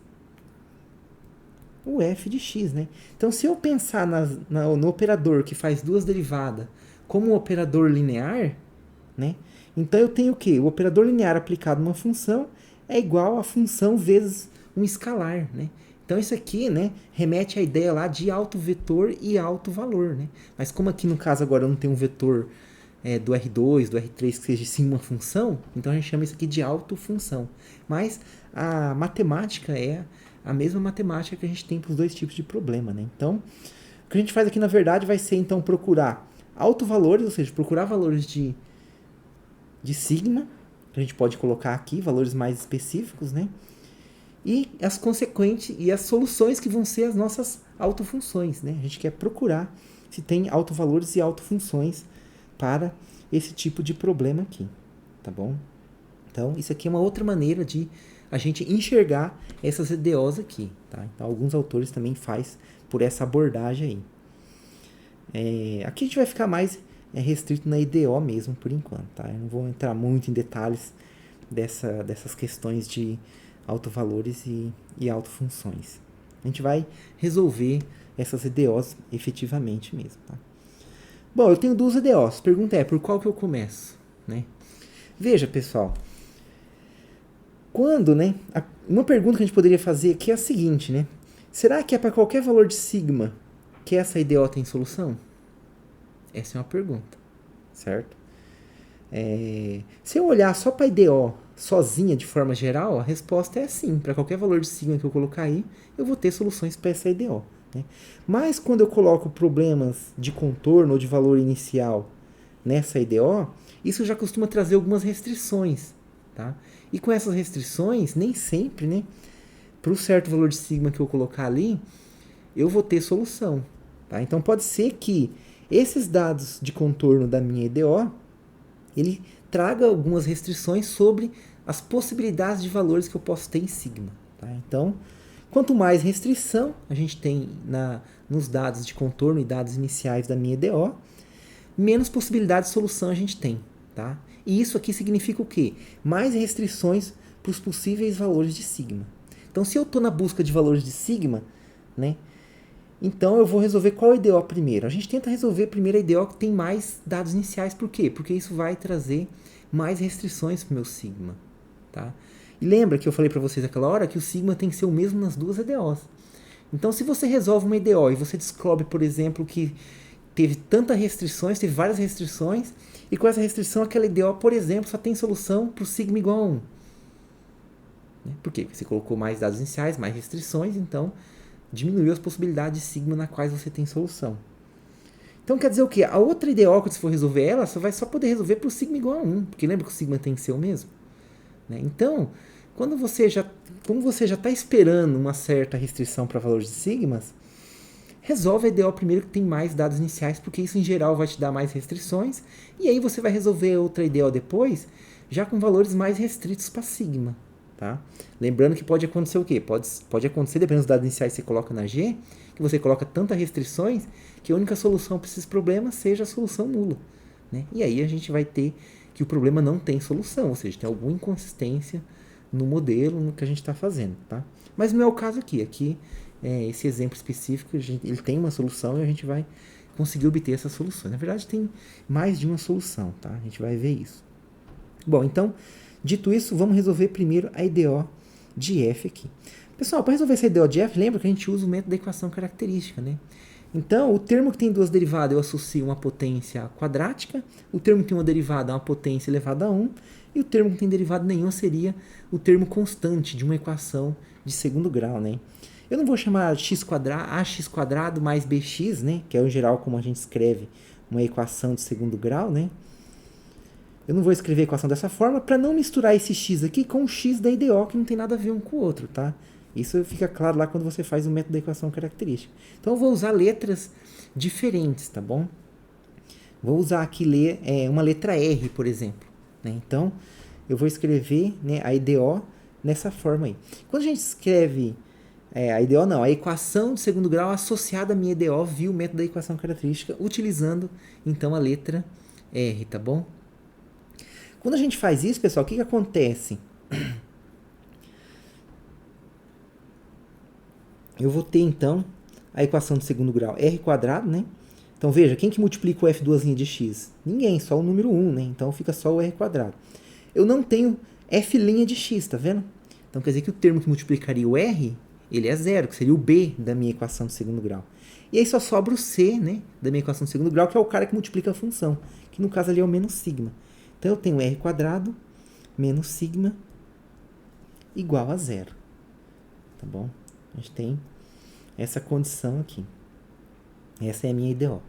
o f de x, né? Então, se eu pensar no operador que faz duas derivadas como um operador linear, né? Então, eu tenho o quê? O operador linear aplicado numa função é igual a função vezes um escalar, né? Então, isso aqui, né, remete à ideia lá de alto vetor e alto valor, né? Mas como aqui no caso agora eu não tenho um vetor do R2, do R3 que seja sim uma função, então a gente chama isso aqui de autofunção. Mas a matemática é a mesma matemática que a gente tem para os dois tipos de problema, né? Então, o que a gente faz aqui, na verdade, vai ser, então, procurar autovalores, ou seja, procurar valores de sigma, que a gente pode colocar aqui, valores mais específicos, né? E as consequentes, e as soluções que vão ser as nossas autofunções, né? A gente quer procurar se tem autovalores e autofunções para esse tipo de problema aqui, tá bom? Então, isso aqui é uma outra maneira de a gente enxergar essas IDOs aqui, tá? Então, alguns autores também faz por essa abordagem aí. Aqui a gente vai ficar mais restrito na IDO mesmo, por enquanto, tá? Eu não vou entrar muito em detalhes dessas questões de autovalores e autofunções. A gente vai resolver essas IDOs efetivamente mesmo, tá? Bom, eu tenho duas IDOs. A pergunta é, por qual que eu começo, né? Veja, pessoal, quando, né, uma pergunta que a gente poderia fazer aqui é a seguinte, né? Será que é para qualquer valor de sigma que essa IDO tem solução? Essa é uma pergunta, certo? Se eu olhar só para a IDO sozinha de forma geral, a resposta é sim. Para qualquer valor de sigma que eu colocar aí, eu vou ter soluções para essa IDO. Né? Mas quando eu coloco problemas de contorno ou de valor inicial nessa IDO, isso já costuma trazer algumas restrições. Tá? E com essas restrições, nem sempre, né, para o certo valor de sigma que eu colocar ali, eu vou ter solução. Tá? Então pode ser que esses dados de contorno da minha IDO, ele traga algumas restrições sobre as possibilidades de valores que eu posso ter em sigma. Tá? Então, quanto mais restrição a gente tem nos dados de contorno e dados iniciais da minha IDO, menos possibilidade de solução a gente tem. Tá? E isso aqui significa o quê? Mais restrições para os possíveis valores de sigma. Então, se eu estou na busca de valores de sigma, né, então eu vou resolver qual IDO primeiro. A gente tenta resolver primeiro a IDO que tem mais dados iniciais. Por quê? Porque isso vai trazer mais restrições para o meu sigma. Tá? E lembra que eu falei para vocês naquela hora que o sigma tem que ser o mesmo nas duas IDOs. Então, se você resolve uma IDO e você descobre, por exemplo, que teve tantas restrições, teve várias restrições, e com essa restrição aquela IDO, por exemplo, só tem solução para o sigma igual a 1. Por quê? Porque você colocou mais dados iniciais, mais restrições, então diminuiu as possibilidades de sigma na quais você tem solução. Então quer dizer o quê? A outra IDO, quando você for resolver ela, você vai só poder resolver para o sigma igual a 1, porque lembra que o sigma tem que ser o mesmo? Né? Então, como você já está esperando uma certa restrição para valores de sigmas, resolve a IDO primeiro que tem mais dados iniciais, porque isso em geral vai te dar mais restrições, e aí você vai resolver outra IDO depois, já com valores mais restritos para sigma. Tá? Lembrando que pode acontecer o quê? Pode acontecer, dependendo dos dados iniciais que você coloca na G, que você coloca tantas restrições que a única solução para esses problemas seja a solução nula. Né? E aí a gente vai ter que o problema não tem solução, ou seja, tem alguma inconsistência no modelo, no que a gente está fazendo. Tá? Mas não é o caso aqui. Aqui, esse exemplo específico, ele tem uma solução e a gente vai conseguir obter essa solução. Na verdade, tem mais de uma solução. Tá? A gente vai ver isso. Bom, então, dito isso, vamos resolver primeiro a IDO de f aqui. Pessoal, para resolver essa IDO de f, lembra que a gente usa o método da equação característica, né? Então, o termo que tem duas derivadas eu associo uma potência quadrática, o termo que tem uma derivada a uma potência elevada a 1, e o termo que não tem derivada nenhuma seria o termo constante de uma equação de segundo grau, né? Eu não vou chamar ax quadrado mais bx, né? Que é em geral como a gente escreve uma equação de segundo grau, né? Eu não vou escrever a equação dessa forma para não misturar esse x aqui com o x da IDO, que não tem nada a ver um com o outro, tá? Isso fica claro lá quando você faz o método da equação característica. Então eu vou usar letras diferentes, tá bom? Vou usar aqui uma letra R, por exemplo, né? Então eu vou escrever, né, a IDO nessa forma aí. Quando a gente escreve a IDO não, a equação de segundo grau associada à minha IDO via o método da equação característica, utilizando então a letra R, tá bom? Quando a gente faz isso, pessoal, o que acontece? Eu vou ter, então, a equação de segundo grau r quadrado, né? Então, veja, quem que multiplica o f2' de x? Ninguém, só o número 1, né? Então, fica só o r quadrado. Eu não tenho f' de x, tá vendo? Então, quer dizer que o termo que multiplicaria o r, ele é zero, que seria o b da minha equação de segundo grau. E aí só sobra o c, né, da minha equação de segundo grau, que é o cara que multiplica a função, que no caso ali é o menos sigma. Então, eu tenho r quadrado menos sigma igual a zero. Tá bom? A gente tem essa condição aqui. Essa é a minha IDO.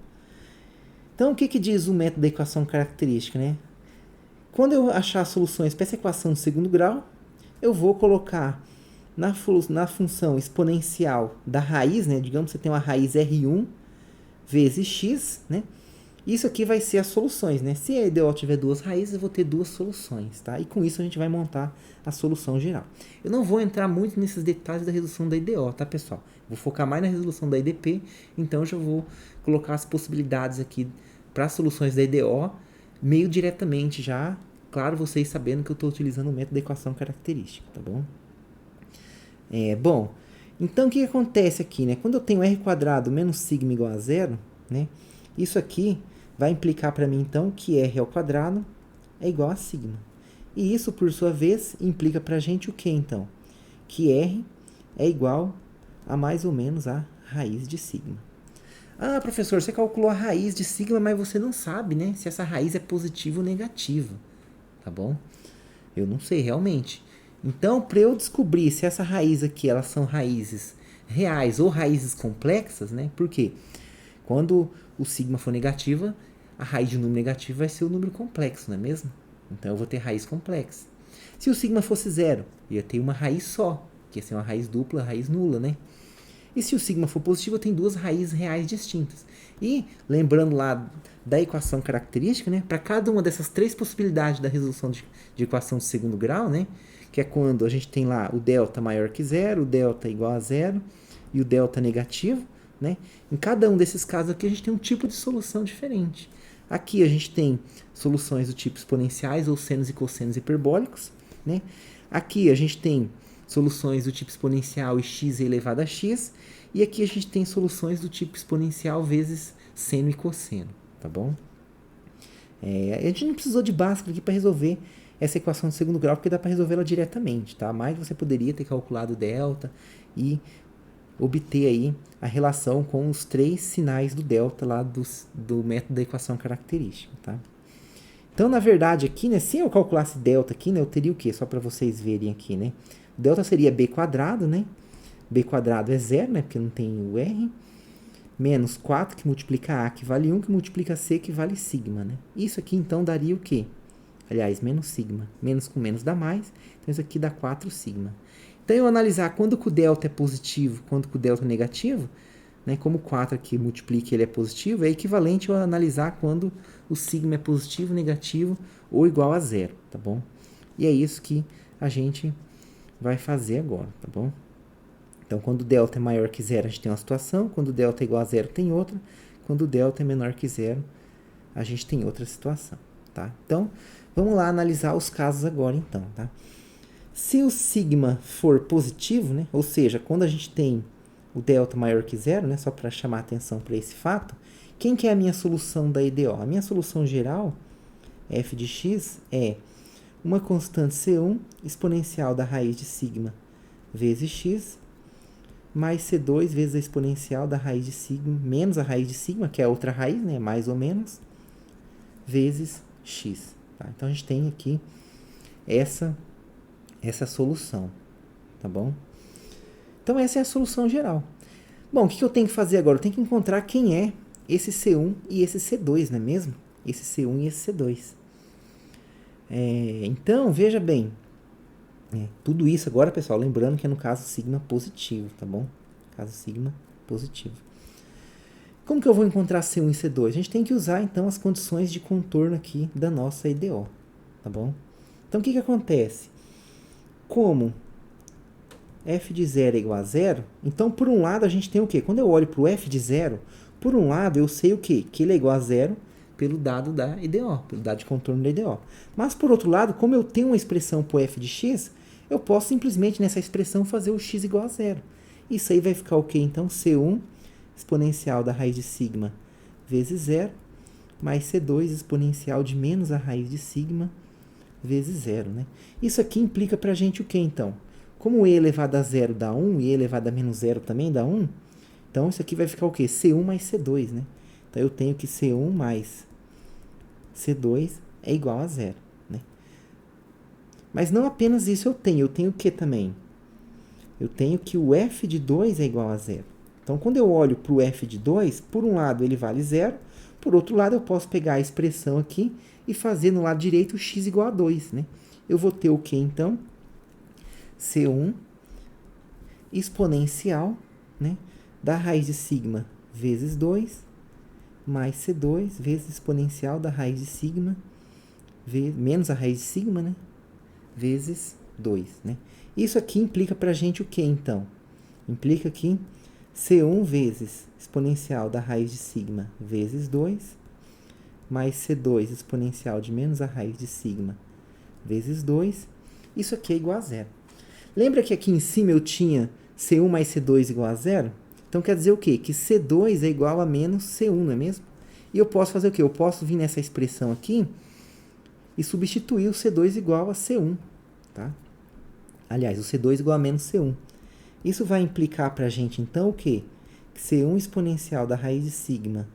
Então, o que diz o método da equação característica, né? Quando eu achar soluções para essa equação de segundo grau, eu vou colocar na função exponencial da raiz, né? Digamos que você tem uma raiz R1 vezes x, né? Isso aqui vai ser as soluções, né? Se a IDO tiver duas raízes, eu vou ter duas soluções, tá? E com isso a gente vai montar a solução geral. Eu não vou entrar muito nesses detalhes da resolução da IDO, tá, pessoal? Vou focar mais na resolução da IDP, então eu já vou colocar as possibilidades aqui para as soluções da IDO meio diretamente já, claro, vocês sabendo que eu estou utilizando o método da equação característica, tá bom? Bom, então o que acontece aqui, né? Quando eu tenho r quadrado menos sigma igual a zero, né? Isso aqui vai implicar para mim, então, que r ao quadrado é igual a sigma. E isso, por sua vez, implica para a gente o que, então? Que r é igual a mais ou menos a raiz de sigma. Ah, professor, você calculou a raiz de sigma, mas você não sabe, né? Se essa raiz é positiva ou negativa, tá bom? Eu não sei realmente. Então, para eu descobrir se essa raiz aqui, elas são raízes reais ou raízes complexas, né? Por quê? Quando o sigma for negativa, a raiz de um número negativo vai ser o número complexo, não é mesmo? Então eu vou ter raiz complexa. Se o sigma fosse zero, ia ter uma raiz só, que ia ser uma raiz dupla, raiz nula, né? E se o sigma for positivo, eu tenho duas raízes reais distintas. E, lembrando lá da equação característica, né? Para cada uma dessas três possibilidades da resolução de equação de segundo grau, né? Que é quando a gente tem lá o delta maior que zero, o delta igual a zero e o delta negativo, né? Em cada um desses casos aqui, a gente tem um tipo de solução diferente. Aqui a gente tem soluções do tipo exponenciais ou senos e cossenos hiperbólicos, né? Aqui a gente tem soluções do tipo exponencial e x elevado a x. E aqui a gente tem soluções do tipo exponencial vezes seno e cosseno, tá bom? A gente não precisou de Bhaskara aqui para resolver essa equação de segundo grau, porque dá para resolvê-la diretamente, tá? Mas você poderia ter calculado delta e obter aí a relação com os três sinais do delta lá do método da equação característica, tá? Então, na verdade, aqui, né, se eu calculasse delta aqui, né, eu teria o quê? Só para vocês verem aqui, né? Delta seria b quadrado, né? B quadrado é zero, né? Porque não tem o R. Menos 4, que multiplica A, que vale 1, que multiplica C, que vale sigma, né? Isso aqui, então, daria o quê? Aliás, menos sigma. Menos com menos dá mais. Então, isso aqui dá 4 sigma. Então, eu analisar quando que o delta é positivo, quando que o delta é negativo, né? Como 4 aqui multiplica ele é positivo, é equivalente a analisar quando o sigma é positivo, negativo ou igual a zero, tá bom? E é isso que a gente vai fazer agora, tá bom? Então, quando o delta é maior que zero, a gente tem uma situação. Quando o delta é igual a zero, tem outra. Quando o delta é menor que zero, a gente tem outra situação, tá? Então, vamos lá analisar os casos agora, então, tá? Se o sigma for positivo, né? Ou seja, quando a gente tem o delta maior que zero, né? Só para chamar atenção para esse fato, quem que é a minha solução da IDO? A minha solução geral, f de x, é uma constante C1 exponencial da raiz de sigma vezes x, mais C2 vezes a exponencial da raiz de sigma, menos a raiz de sigma, que é a outra raiz, né? Mais ou menos, vezes x. Tá? Então, a gente tem aqui essa solução, tá bom? Então, essa é a solução geral. Bom, o que eu tenho que fazer agora? Eu tenho que encontrar quem é esse C1 e esse C2, não é mesmo? Esse C1 e esse C2. Então, veja bem, tudo isso agora, pessoal, lembrando que é no caso sigma positivo, tá bom? Caso sigma positivo. Como que eu vou encontrar C1 e C2? A gente tem que usar, então, as condições de contorno aqui da nossa EDO, tá bom? Então, o que acontece? Como f de 0 é igual a 0, então, por um lado, a gente tem o quê? Quando eu olho para o f de 0, por um lado, eu sei o quê? Que ele é igual a 0 pelo dado da EDO, pelo dado de contorno da EDO. Mas, por outro lado, como eu tenho uma expressão para o f de x, eu posso simplesmente, nessa expressão, fazer o x igual a 0. Isso aí vai ficar o quê? Então, C1 exponencial da raiz de sigma vezes 0, mais C2 exponencial de menos a raiz de sigma vezes 0. Né? Isso aqui implica para a gente o quê, então? Como e elevado a 0 dá 1, e e elevado a menos 0 também dá 1, então isso aqui vai ficar o quê? C1 mais C2, né? Então eu tenho que C1 mais C2 é igual a 0. Né? Mas não apenas isso eu tenho o que também? Eu tenho que o f de 2 é igual a 0. Então, quando eu olho para o f de 2, por um lado ele vale 0, por outro lado eu posso pegar a expressão aqui e fazer no lado direito o x igual a 2. Né? Eu vou ter o que então? C1 exponencial, né, da raiz de sigma vezes 2, mais C2 vezes exponencial da raiz de sigma, menos a raiz de sigma, né, vezes 2. Né? Isso aqui implica para a gente o que, então? Implica que C1 vezes exponencial da raiz de sigma vezes 2, mais C2 exponencial de menos a raiz de sigma vezes 2, isso aqui é igual a 0. Lembra que aqui em cima eu tinha C1 mais C2 igual a 0? Então quer dizer o quê? Que C2 é igual a menos C1, não é mesmo? E eu posso fazer o quê? Eu posso vir nessa expressão aqui e substituir o C2 igual a C1. Tá? Aliás, o C2 igual a menos C1. Isso vai implicar para a gente, então, o quê? Que C1 exponencial da raiz de sigma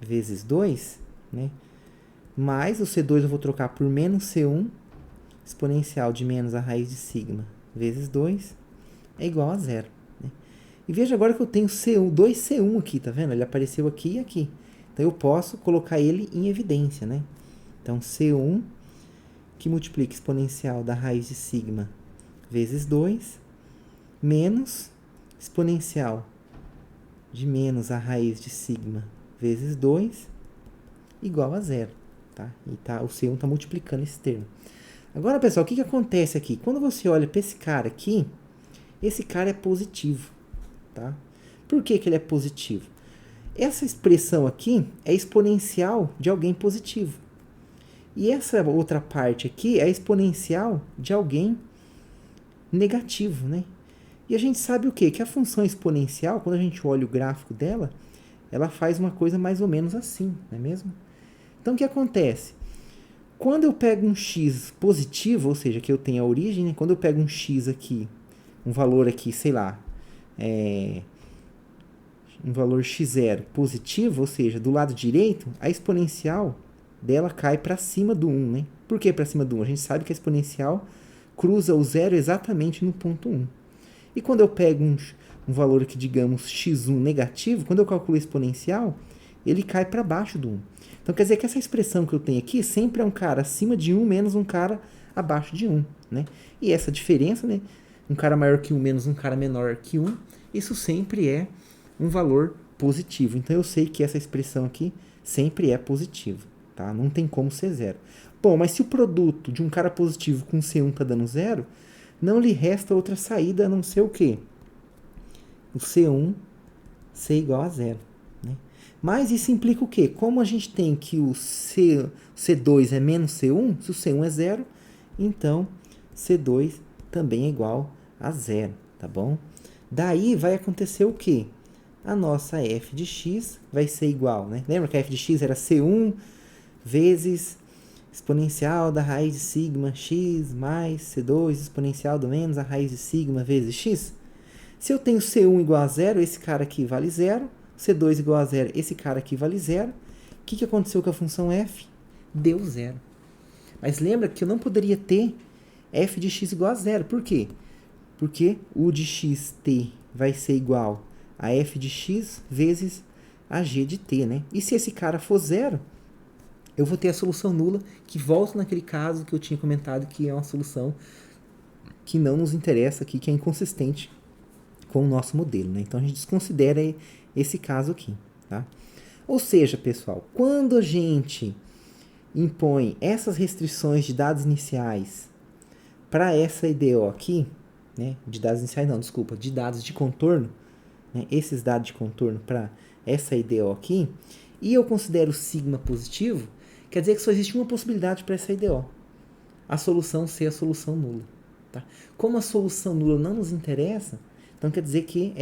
vezes 2, né? Mais o C2 eu vou trocar por menos C1 exponencial de menos a raiz de sigma vezes 2 é igual a 0. Né? E veja agora que eu tenho C1, 2C1 aqui, tá vendo? Ele apareceu aqui e aqui. Então, eu posso colocar ele em evidência, né? Então, C1 que multiplica exponencial da raiz de sigma vezes 2, menos exponencial de menos a raiz de sigma vezes 2, igual a 0. Tá? E o C1 está multiplicando esse termo. Agora, pessoal, o que acontece aqui? Quando você olha para esse cara aqui, esse cara é positivo. Tá? Por que ele é positivo? Essa expressão aqui é exponencial de alguém positivo. E essa outra parte aqui é exponencial de alguém negativo, né? E a gente sabe o quê? Que a função exponencial, quando a gente olha o gráfico dela, ela faz uma coisa mais ou menos assim, não é mesmo? Então, o que acontece? Quando eu pego um x positivo, ou seja, que eu tenho a origem, né? Quando eu pego um x aqui, um valor aqui, sei lá, um valor x0 positivo, ou seja, do lado direito, a exponencial dela cai para cima do 1, né? Por que para cima do 1? A gente sabe que a exponencial cruza o zero exatamente no ponto 1. E quando eu pego um valor aqui, digamos, x1 negativo, quando eu calculo a exponencial, ele cai para baixo do 1. Então, quer dizer que essa expressão que eu tenho aqui sempre é um cara acima de 1 menos um cara abaixo de 1. Né? E essa diferença, né? Um cara maior que 1 menos um cara menor que 1, isso sempre é um valor positivo. Então, eu sei que essa expressão aqui sempre é positiva. Tá? Não tem como ser zero. Bom, mas se o produto de um cara positivo com C1 está dando zero, não lhe resta outra saída a não ser o quê? O C1 ser igual a zero. Né? Mas isso implica o quê? Como a gente tem que o C2 é menos C1, se o C1 é zero, então C2 também é igual a zero. Tá bom? Daí vai acontecer o quê? A nossa f de x vai ser igual. Né? Lembra que a f de x era C1 vezes exponencial da raiz de sigma x mais C2 exponencial do menos a raiz de sigma vezes x. Se eu tenho C1 igual a zero, esse cara aqui vale zero. C2 igual a zero, esse cara aqui vale zero. O que aconteceu com a função f? Deu zero. Mas lembra que eu não poderia ter f de x igual a zero. Por quê? Porque o de xt vai ser igual a f de x vezes a g de t, né? E se esse cara for zero, eu vou ter a solução nula, que volta naquele caso que eu tinha comentado, que é uma solução que não nos interessa aqui, que é inconsistente com o nosso modelo, né? Então, a gente desconsidera esse caso aqui, tá? Ou seja, pessoal, quando a gente impõe essas restrições de dados iniciais para essa IDO aqui, né? De dados iniciais não, desculpa, de dados de contorno, né? Esses dados de contorno para essa IDO aqui, e eu considero sigma positivo, quer dizer que só existe uma possibilidade para essa IDO. A solução ser a solução nula. Tá? Como a solução nula não nos interessa, então quer dizer que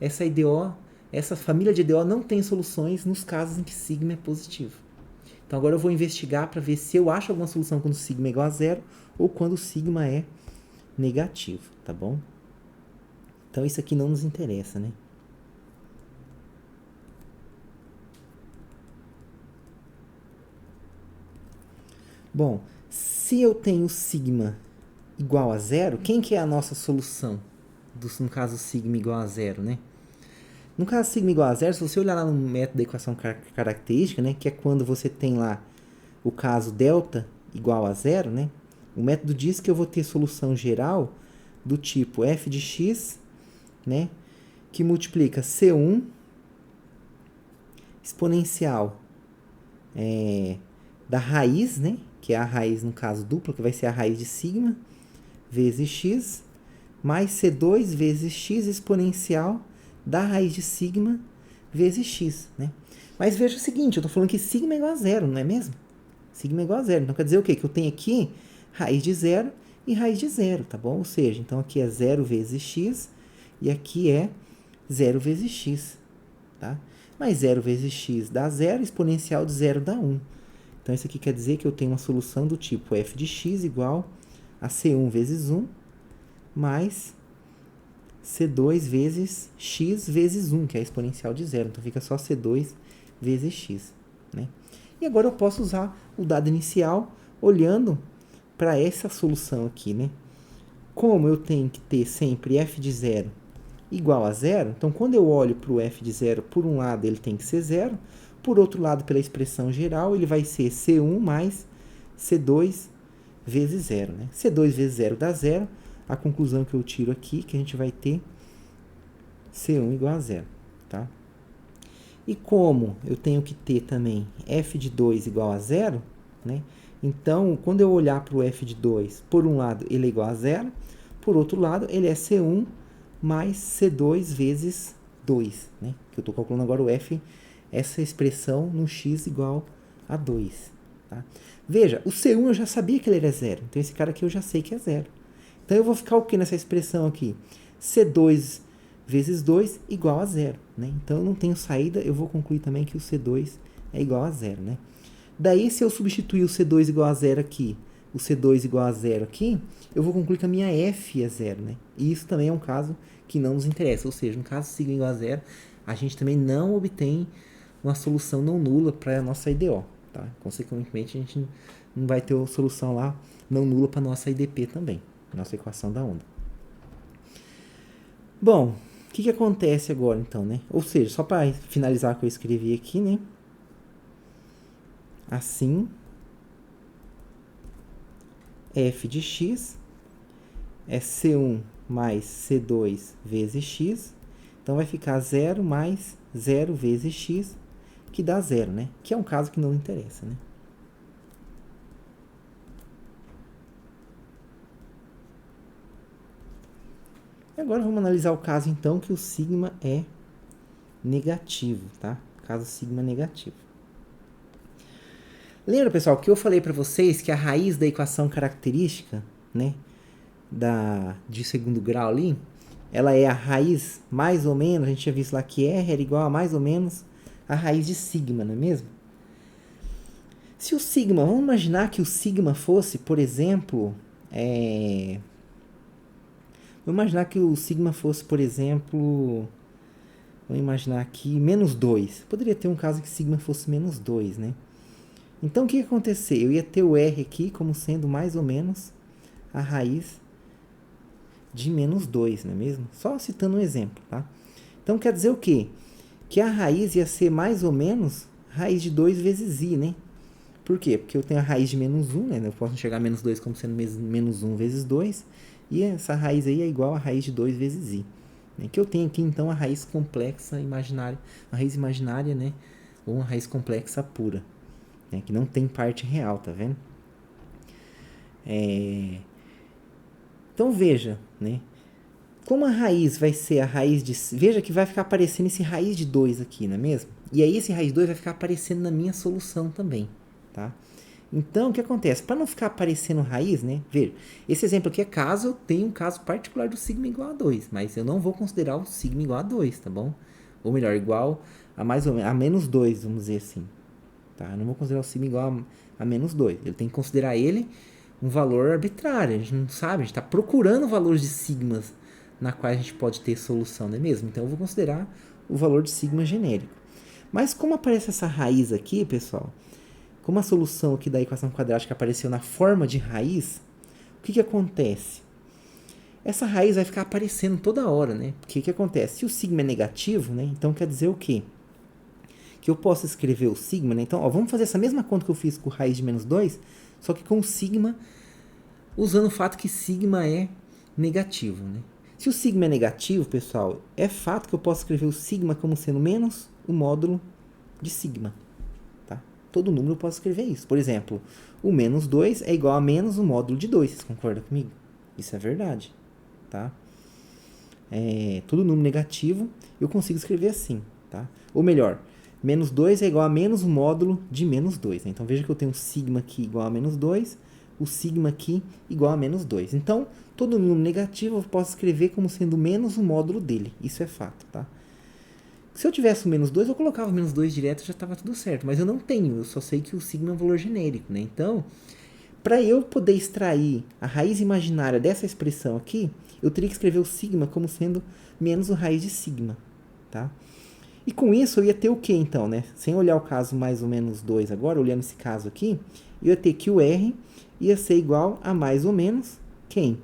essa IDO, essa família de IDO não tem soluções nos casos em que sigma é positivo. Então agora eu vou investigar para ver se eu acho alguma solução quando sigma é igual a zero ou quando sigma é negativo, tá bom? Então isso aqui não nos interessa, né? Bom, se eu tenho sigma igual a zero, quem que é a nossa solução? No caso, sigma igual a zero, né? No caso, sigma igual a zero, se você olhar lá no método da equação característica, né? Que é quando você tem lá o caso delta igual a zero, né? O método diz que eu vou ter solução geral do tipo f de x, né? Que multiplica C1 exponencial da raiz, né? Que é a raiz, no caso, dupla, que vai ser a raiz de sigma, vezes x, mais C2 vezes x exponencial da raiz de sigma vezes x, né? Mas veja o seguinte, eu estou falando que sigma é igual a zero, não é mesmo? Sigma é igual a zero. Então, quer dizer o quê? Que eu tenho aqui raiz de zero e raiz de zero, tá bom? Ou seja, então aqui é zero vezes x e aqui é zero vezes x, tá? Mas zero vezes x dá zero, exponencial de zero dá 1. Então, isso aqui quer dizer que eu tenho uma solução do tipo f de x igual a C1 vezes 1 mais C2 vezes x vezes 1, que é a exponencial de zero. Então, fica só C2 vezes x, né? E agora eu posso usar o dado inicial olhando para essa solução aqui, né? Como eu tenho que ter sempre f de zero igual a zero, então quando eu olho para o f de zero, por um lado ele tem que ser zero, por outro lado, pela expressão geral, ele vai ser C1 mais C2 vezes zero, né? C2 vezes zero dá zero. A conclusão que eu tiro aqui é que a gente vai ter C1 igual a zero, tá? E como eu tenho que ter também f de 2 igual a zero, né? Então, quando eu olhar para o f de 2, por um lado ele é igual a zero, por outro lado ele é C1 mais C2 vezes 2, né? Que eu estou calculando agora o f, essa expressão no x igual a 2, tá? Veja, o C1 eu já sabia que ele era zero, então esse cara aqui eu já sei que é zero. Então eu vou ficar o que nessa expressão aqui? C2 vezes 2 igual a zero, né? Então eu não tenho saída, eu vou concluir também que o C2 é igual a zero, né? Daí, se eu substituir o C2 igual a zero aqui, o C2 igual a zero aqui, eu vou concluir que a minha f é zero, né? E isso também é um caso que não nos interessa, ou seja, no caso sigma igual a zero, a gente também não obtém uma solução não nula para a nossa IDO, tá? Consequentemente, a gente não vai ter uma solução lá não nula para a nossa IDP também, nossa equação da onda. Bom, o que acontece agora então, né? Ou seja, só para finalizar o que eu escrevi aqui, né? Assim, f de x é C1 mais C2 vezes x. Então, vai ficar 0 mais 0 vezes x, que dá 0, né? Que é um caso que não interessa, né? E agora vamos analisar o caso, então, que o sigma é negativo, tá? Caso sigma negativo. Lembra, pessoal, que eu falei para vocês que a raiz da equação característica, né, de segundo grau ali, ela é a raiz mais ou menos, a gente tinha visto lá que R era igual a mais ou menos a raiz de sigma, não é mesmo? Se o sigma, vamos imaginar que o sigma fosse, por exemplo, vamos imaginar que o sigma fosse, por exemplo, vamos imaginar aqui menos 2. Poderia ter um caso que sigma fosse menos 2, né? Então, o que ia acontecer? Eu ia ter o r aqui como sendo mais ou menos a raiz de menos 2, não é mesmo? Só citando um exemplo, tá? Então, quer dizer o quê? Que a raiz ia ser mais ou menos raiz de 2 vezes i, né? Por quê? Porque eu tenho a raiz de menos 1, né? Eu posso enxergar menos 2 como sendo menos 1 vezes 2. E essa raiz aí é igual a raiz de 2 vezes i. Né? Que eu tenho aqui, então, a raiz complexa imaginária. A raiz imaginária, né? Ou uma raiz complexa pura. Né? Que não tem parte real, tá vendo? Então, veja, né? Como a raiz vai ser a raiz de... Veja que vai ficar aparecendo esse raiz de 2 aqui, não é mesmo? E aí esse raiz de 2 vai ficar aparecendo na minha solução também, tá? Então, o que acontece? Para não ficar aparecendo raiz, né? Veja, esse exemplo aqui é caso eu tenha um caso particular do sigma igual a 2, mas eu não vou considerar o sigma igual a 2, tá bom? Ou melhor, igual a mais ou menos, a menos 2, vamos dizer assim. Tá? Eu não vou considerar o sigma igual a menos 2. Ele tem que considerar ele um valor arbitrário. A gente não sabe, a gente está procurando valores de sigmas na qual a gente pode ter solução, não é mesmo? Então eu vou considerar o valor de sigma genérico. Mas como aparece essa raiz aqui, pessoal, como a solução aqui da equação quadrática apareceu na forma de raiz, o que acontece? Essa raiz vai ficar aparecendo toda hora, né? Porque o que acontece? Se o sigma é negativo, né? Então quer dizer o quê? Que eu posso escrever o sigma, né? Então, ó, vamos fazer essa mesma conta que eu fiz com raiz de menos 2, só que com o sigma, usando o fato que sigma é negativo, né? Se o sigma é negativo, pessoal, é fato que eu posso escrever o sigma como sendo menos o módulo de sigma. Tá? Todo número eu posso escrever isso. Por exemplo, o menos 2 é igual a menos o módulo de 2. Vocês concordam comigo? Isso é verdade. Tá? Todo número negativo eu consigo escrever assim. Tá? Ou melhor, menos 2 é igual a menos o módulo de menos 2. Né? Então, veja que eu tenho um sigma aqui igual a menos 2, o sigma aqui igual a menos 2. Então, todo número negativo eu posso escrever como sendo menos o módulo dele. Isso é fato, tá? Se eu tivesse o menos 2, eu colocava o menos 2 direto e já estava tudo certo. Mas eu não tenho, eu só sei que o sigma é um valor genérico, né? Então, para eu poder extrair a raiz imaginária dessa expressão aqui, eu teria que escrever o sigma como sendo menos o raiz de sigma, tá? E com isso eu ia ter o que então, né? Sem olhar o caso mais ou menos 2 agora, olhando esse caso aqui, eu ia ter que o R ia ser igual a mais ou menos quem?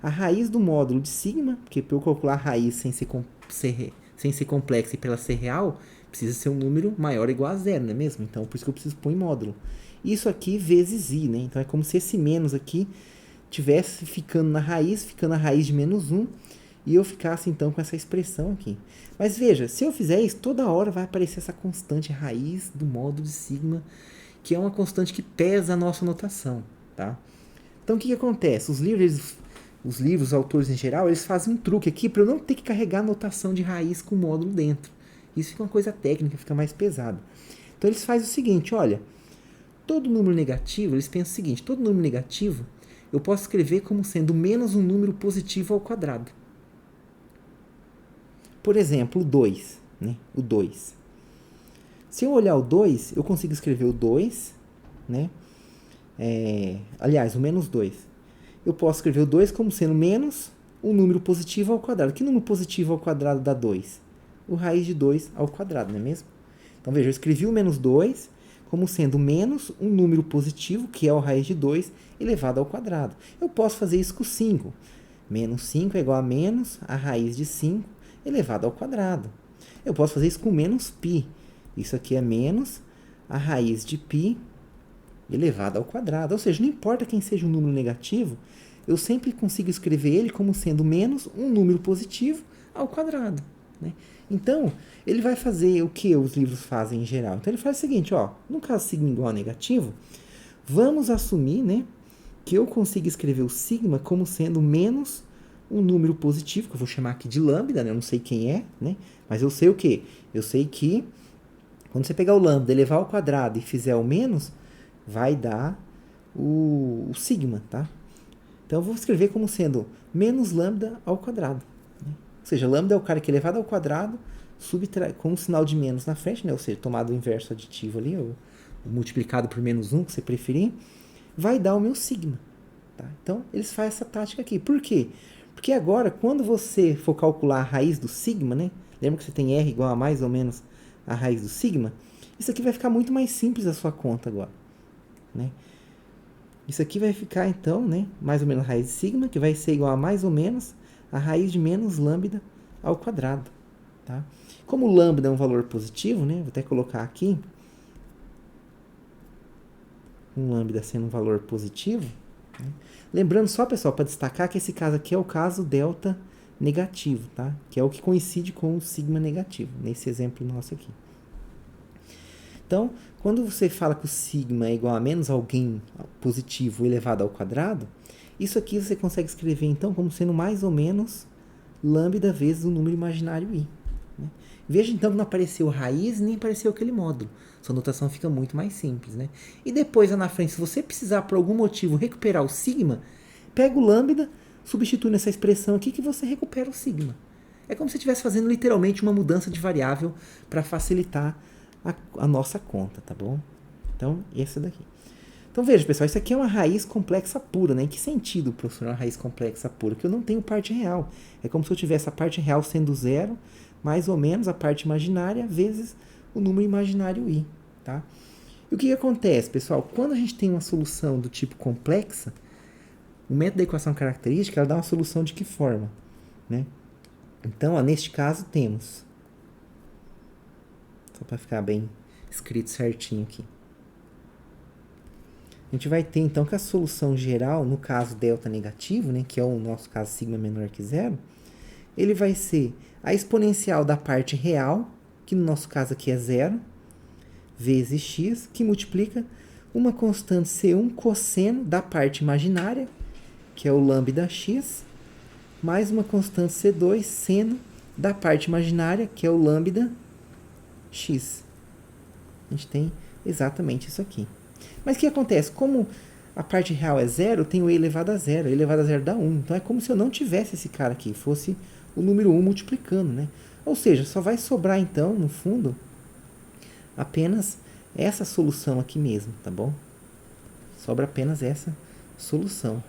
A raiz do módulo de sigma, porque para eu calcular a raiz sem ser complexa e para ela ser real, precisa ser um número maior ou igual a zero, não é mesmo? Então, por isso que eu preciso pôr em módulo. Isso aqui vezes i, né? Então, é como se esse menos aqui tivesse ficando na raiz, ficando a raiz de menos 1, e eu ficasse, então, com essa expressão aqui. Mas veja, se eu fizer isso, toda hora vai aparecer essa constante raiz do módulo de sigma, que é uma constante que pesa a nossa notação, tá? Então, o que acontece? Os livros, os autores em geral, eles fazem um truque aqui para eu não ter que carregar a notação de raiz com módulo dentro. Isso fica uma coisa técnica, fica mais pesado. Então, eles fazem o seguinte, olha, todo número negativo, eles pensam o seguinte, todo número negativo eu posso escrever como sendo menos um número positivo ao quadrado. Por exemplo, o 2, né? O 2. Se eu olhar o 2, eu consigo escrever o 2, né? Aliás, o menos 2. Eu posso escrever o 2 como sendo menos um número positivo ao quadrado. Que número positivo ao quadrado dá 2? O raiz de 2 ao quadrado, não é mesmo? Então, veja, eu escrevi o menos 2 como sendo menos um número positivo, que é o raiz de 2, elevado ao quadrado. Eu posso fazer isso com 5. Menos 5 é igual a menos a raiz de 5 elevado ao quadrado. Eu posso fazer isso com menos π. Isso aqui é menos a raiz de π elevado ao quadrado. Ou seja, não importa quem seja um número negativo, eu sempre consigo escrever ele como sendo menos um número positivo ao quadrado. Né? Então, ele vai fazer o que os livros fazem em geral. Então, ele faz o seguinte, ó, no caso sigma igual a negativo, vamos assumir, né, que eu consigo escrever o sigma como sendo menos um número positivo, que eu vou chamar aqui de lambda, né, eu não sei quem é, né, mas eu sei o quê? Eu sei que quando você pegar o lambda, elevar ao quadrado e fizer o menos, vai dar o sigma, tá? Então, eu vou escrever como sendo menos lambda ao quadrado. Né? Ou seja, lambda é o cara que é elevado ao quadrado com um sinal de menos na frente, né? Ou seja, tomado o inverso aditivo ali, multiplicado por menos 1, que você preferir, vai dar o meu sigma. Tá? Então, eles fazem essa tática aqui. Por quê? Porque agora, quando você for calcular a raiz do sigma, né? Lembra que você tem R igual a mais ou menos a raiz do sigma? Isso aqui vai ficar muito mais simples a sua conta agora. Né? Isso aqui vai ficar, então, né? Mais ou menos a raiz de sigma, que vai ser igual a mais ou menos a raiz de menos lambda ao quadrado. Tá? Como lambda é um valor positivo, né? Vou até colocar aqui. Um lambda sendo um valor positivo. Né? Lembrando só, pessoal, para destacar que esse caso aqui é o caso delta negativo, tá? Que é o que coincide com o sigma negativo, nesse exemplo nosso aqui. Então, quando você fala que o sigma é igual a menos alguém positivo elevado ao quadrado, isso aqui você consegue escrever, então, como sendo mais ou menos lambda vezes o número imaginário i. Né? Veja, então, que não apareceu raiz nem apareceu aquele módulo. Sua notação fica muito mais simples. Né? E depois, lá na frente, se você precisar, por algum motivo, recuperar o sigma, pega o lambda, substitui nessa expressão aqui que você recupera o sigma. É como se você estivesse fazendo literalmente uma mudança de variável para facilitar a nossa conta, tá bom? Então, essa daqui. Então, veja, pessoal, isso aqui é uma raiz complexa pura, né? Em que sentido, professor, uma raiz complexa pura? Que eu não tenho parte real. É como se eu tivesse a parte real sendo zero, mais ou menos a parte imaginária, vezes o número imaginário i, tá? E o que acontece, pessoal? Quando a gente tem uma solução do tipo complexa, o método da equação característica, ela dá uma solução de que forma? Né? Então, ó, neste caso, temos... Só para ficar bem escrito certinho aqui. A gente vai ter, então, que a solução geral, no caso delta negativo, né, que é o nosso caso sigma menor que zero, ele vai ser a exponencial da parte real, que no nosso caso aqui é zero, vezes x, que multiplica uma constante C1 cosseno da parte imaginária, que é o lambda x, mais uma constante C2 seno da parte imaginária, que é o lambda x. A gente tem exatamente isso aqui. Mas o que acontece? Como a parte real é zero, eu tenho e elevado a zero. E elevado a zero dá 1. Então é como se eu não tivesse esse cara aqui. Fosse o número 1 multiplicando, né? Ou seja, só vai sobrar então, no fundo, apenas essa solução aqui mesmo, tá bom? Sobra apenas essa solução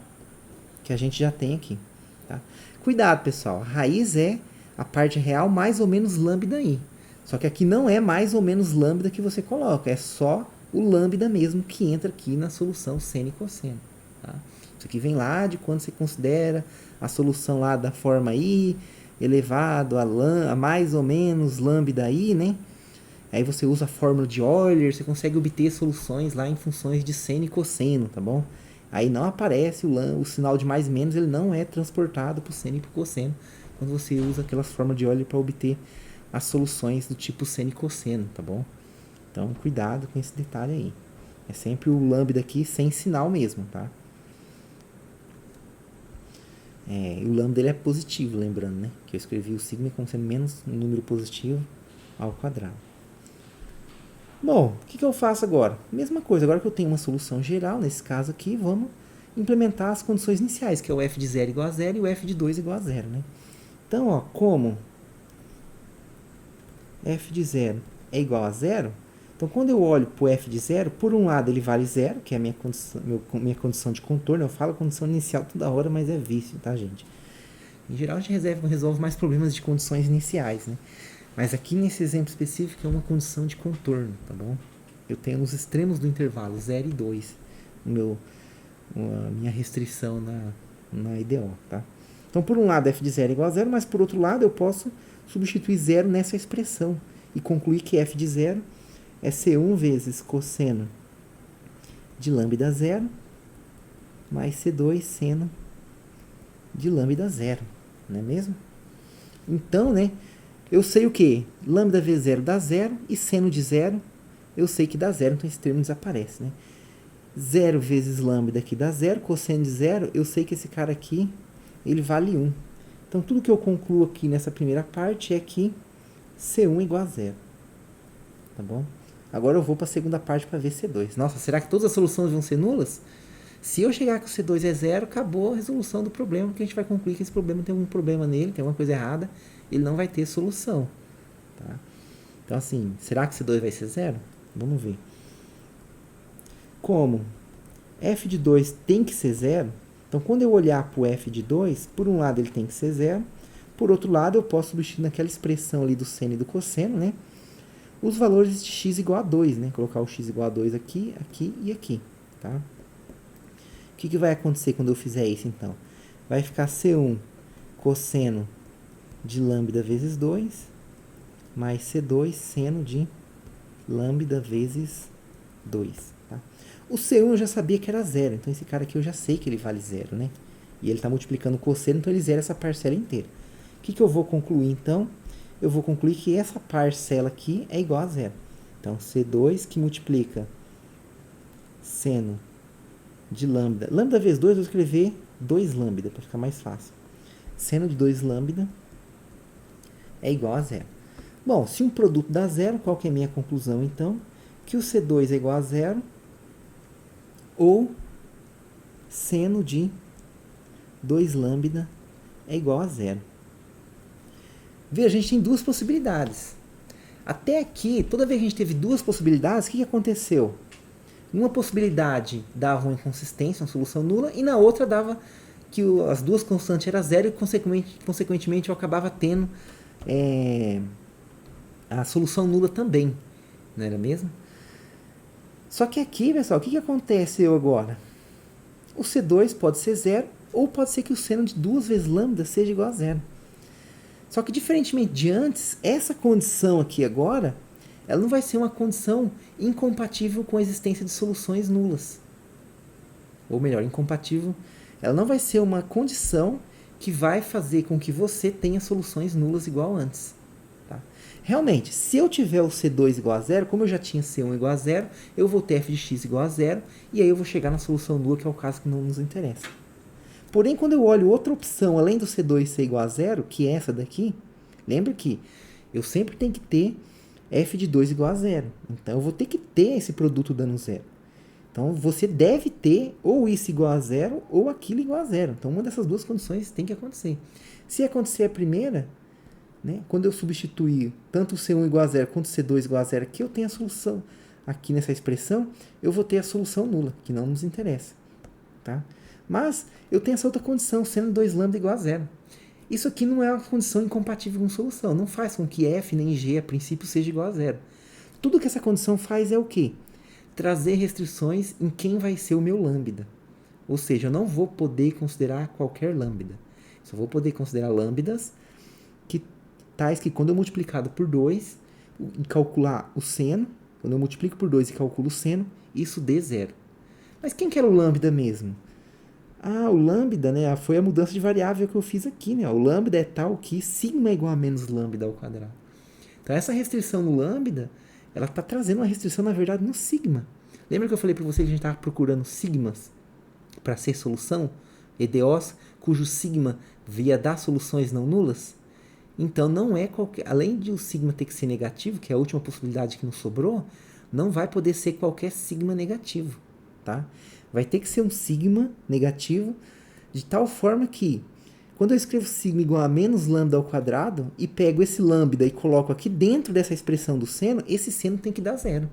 que a gente já tem aqui. Tá? Cuidado, pessoal. A raiz é a parte real mais ou menos lambda i. Só que aqui não é mais ou menos lambda que você coloca. É só o lambda mesmo que entra aqui na solução seno e cosseno. Tá? Isso aqui vem lá de quando você considera a solução lá da forma i elevado a mais ou menos lambda i, né? Aí você usa a fórmula de Euler, você consegue obter soluções lá em funções de seno e cosseno, tá bom? Aí não aparece o sinal de mais e menos, ele não é transportado para o seno e para o cosseno, quando você usa aquelas fórmulas de Euler para obter as soluções do tipo seno e cosseno, tá bom? Então, cuidado com esse detalhe aí. É sempre o lambda aqui sem sinal mesmo, tá? E o lambda ele é positivo, lembrando, né? Que eu escrevi o sigma como sendo menos um número positivo ao quadrado. Bom, o que eu faço agora? Mesma coisa, agora que eu tenho uma solução geral, nesse caso aqui, vamos implementar as condições iniciais, que é o f de 0 igual a 0 e o f de 2 igual a 0, né? Então, ó, como f de 0 é igual a 0, então quando eu olho para o f de 0, por um lado ele vale 0, que é a minha condição de contorno, eu falo condição inicial toda hora, mas é vício, tá, gente? Em geral, a gente resolve mais problemas de condições iniciais, né? Mas aqui nesse exemplo específico é uma condição de contorno, tá bom? Eu tenho nos extremos do intervalo 0 e 2, minha restrição na IDO, tá? Então, por um lado, f de 0 é igual a 0, mas por outro lado, eu posso substituir 0 nessa expressão e concluir que f de 0 é C1 vezes cosseno de lambda 0 mais C2 seno de lambda 0, não é mesmo? Então, né, eu sei o que? Lambda vezes 0 dá 0 e seno de 0 eu sei que dá 0, então esse termo desaparece, né? 0 vezes lambda aqui dá 0, cosseno de 0, eu sei que esse cara aqui, ele vale 1. Então, tudo que eu concluo aqui nessa primeira parte é que C1 é igual a 0. Tá bom? Agora eu vou para a segunda parte para ver C2. Nossa, será que todas as soluções vão ser nulas? Se eu chegar que o C2 é 0, acabou a resolução do problema, porque a gente vai concluir que esse problema tem algum problema nele, tem alguma coisa errada, ele não vai ter solução. Tá? Então, assim, será que C2 vai ser 0? Vamos ver. como f de 2 tem que ser zero, então quando eu olhar para o f de 2, por um lado ele tem que ser zero, por outro lado eu posso substituir naquela expressão ali do seno e do cosseno, né? Os valores de x igual a 2, né? Colocar o x igual a 2 aqui, aqui e aqui, tá? O que vai acontecer quando eu fizer isso, então? Vai ficar C1 cosseno de lambda vezes 2, mais C2 seno de lambda vezes 2. Tá? O C1 eu já sabia que era zero, então esse cara aqui eu já sei que ele vale zero, né? E ele está multiplicando o cosseno, então ele zera essa parcela inteira. O que eu vou concluir, então? Eu vou concluir que essa parcela aqui é igual a zero. Então, C2 que multiplica seno de lambda. Lambda vezes 2, eu vou escrever 2 lambda, para ficar mais fácil. Seno de 2 lambda é igual a zero. Bom, se um produto dá zero, qual que é a minha conclusão, então? Que o C2 é igual a zero, ou seno de 2 lambda é igual a zero. Veja, a gente tem duas possibilidades. Até aqui, toda vez que a gente teve duas possibilidades, o que aconteceu? Uma possibilidade dava uma inconsistência, uma solução nula, e na outra dava que as duas constantes eram zero e, consequentemente, eu acabava tendo a solução nula também. Não era mesmo? Só que aqui, pessoal, o que acontece agora? O C2 pode ser zero, ou pode ser que o seno de 2 vezes lambda seja igual a zero. Só que, diferentemente de antes, essa condição aqui agora, ela não vai ser uma condição incompatível com a existência de soluções nulas. Ou melhor, incompatível. Ela não vai ser uma condição que vai fazer com que você tenha soluções nulas igual antes. Tá? Realmente, se eu tiver o C2 igual a zero, como eu já tinha C1 igual a zero, eu vou ter f de x igual a zero, e aí eu vou chegar na solução nula, que é o caso que não nos interessa. Porém, quando eu olho outra opção, além do C2 ser igual a zero, que é essa daqui, lembra que eu sempre tenho que ter f de 2 igual a zero. Então, eu vou ter que ter esse produto dando zero. Então, você deve ter ou isso igual a zero ou aquilo igual a zero. Então, uma dessas duas condições tem que acontecer. Se acontecer a primeira, né, quando eu substituir tanto o C1 igual a zero quanto o C2 igual a zero aqui, eu tenho a solução. Aqui nessa expressão, eu vou ter a solução nula, que não nos interessa. Tá? Mas eu tenho essa outra condição, sendo 2 lambda igual a zero. Isso aqui não é uma condição incompatível com solução. Não faz com que f nem g, a princípio, seja igual a zero. Tudo que essa condição faz é o quê? Trazer restrições em quem vai ser o meu lambda. Ou seja, eu não vou poder considerar qualquer lambda. Só vou poder considerar lambdas tais que quando eu multiplicado por 2 e calcular o seno, quando eu multiplico por 2 e calculo o seno, isso dê zero. Mas quem que era o lambda mesmo? Ah, o lambda, né, foi a mudança de variável que eu fiz aqui, né? O lambda é tal que sigma é igual a menos lambda ao quadrado. Então, essa restrição no lambda, ela está trazendo uma restrição, na verdade, no sigma. Lembra que eu falei para você que a gente estava procurando sigmas para ser solução? EDOs, cujo sigma via dar soluções não nulas? Então, não é qualquer... Além de o sigma ter que ser negativo, que é a última possibilidade que nos sobrou, não vai poder ser qualquer sigma negativo, tá? Vai ter que ser um sigma negativo de tal forma que, quando eu escrevo sigma igual a menos lambda ao quadrado e pego esse lambda e coloco aqui dentro dessa expressão do seno, esse seno tem que dar zero.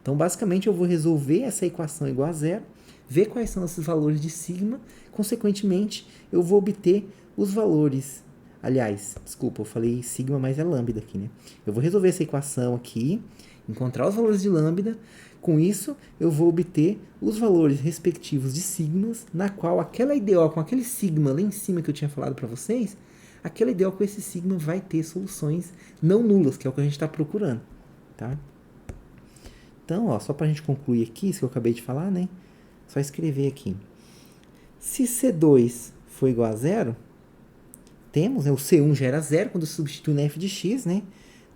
Então, basicamente, eu vou resolver essa equação igual a zero, ver quais são esses valores de sigma, consequentemente, eu vou obter os valores. Aliás, desculpa, eu falei sigma, mas é lambda aqui, né? Eu vou resolver essa equação aqui, encontrar os valores de lambda. Com isso, eu vou obter os valores respectivos de sigmas, na qual aquela IDO com aquele sigma lá em cima que eu tinha falado para vocês, aquela IDO com esse sigma vai ter soluções não nulas, que é o que a gente está procurando. Tá? Então, ó, só para a gente concluir aqui, isso que eu acabei de falar, né? Só escrever aqui. Se C2 for igual a zero, temos, né, o C1 já era zero quando eu substituo no f de x, né?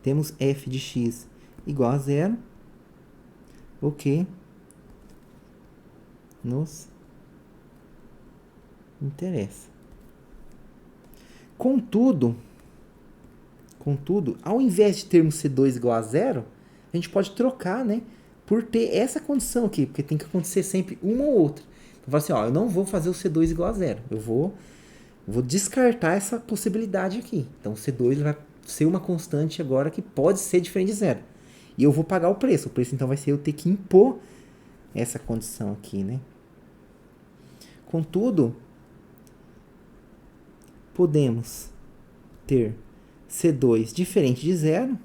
Temos f de x igual a zero. O que nos interessa. Contudo, ao invés de termos C2 igual a zero, a gente pode trocar, né, por ter essa condição aqui, porque tem que acontecer sempre uma ou outra. Então, assim, ó, eu não vou fazer o C2 igual a zero, eu vou descartar essa possibilidade aqui. Então, o C2 vai ser uma constante agora que pode ser diferente de zero. E eu vou pagar o preço. O preço, então, vai ser eu ter que impor essa condição aqui, né? Contudo, podemos ter C2 diferente de zero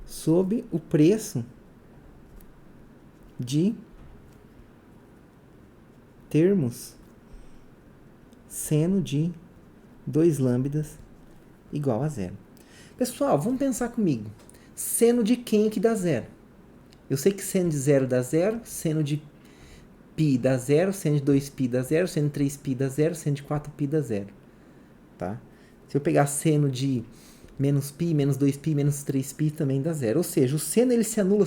sob o preço de termos seno de 2 lambdas igual a zero. Pessoal, vamos pensar comigo. Seno de quem que dá zero? Eu sei que seno de zero dá zero, seno de π dá zero, seno de 2π dá zero, seno de 3π dá zero, seno de 4π dá zero. Tá? Se eu pegar seno de menos π, menos 2π, menos 3π também dá zero. Ou seja, o seno ele se anula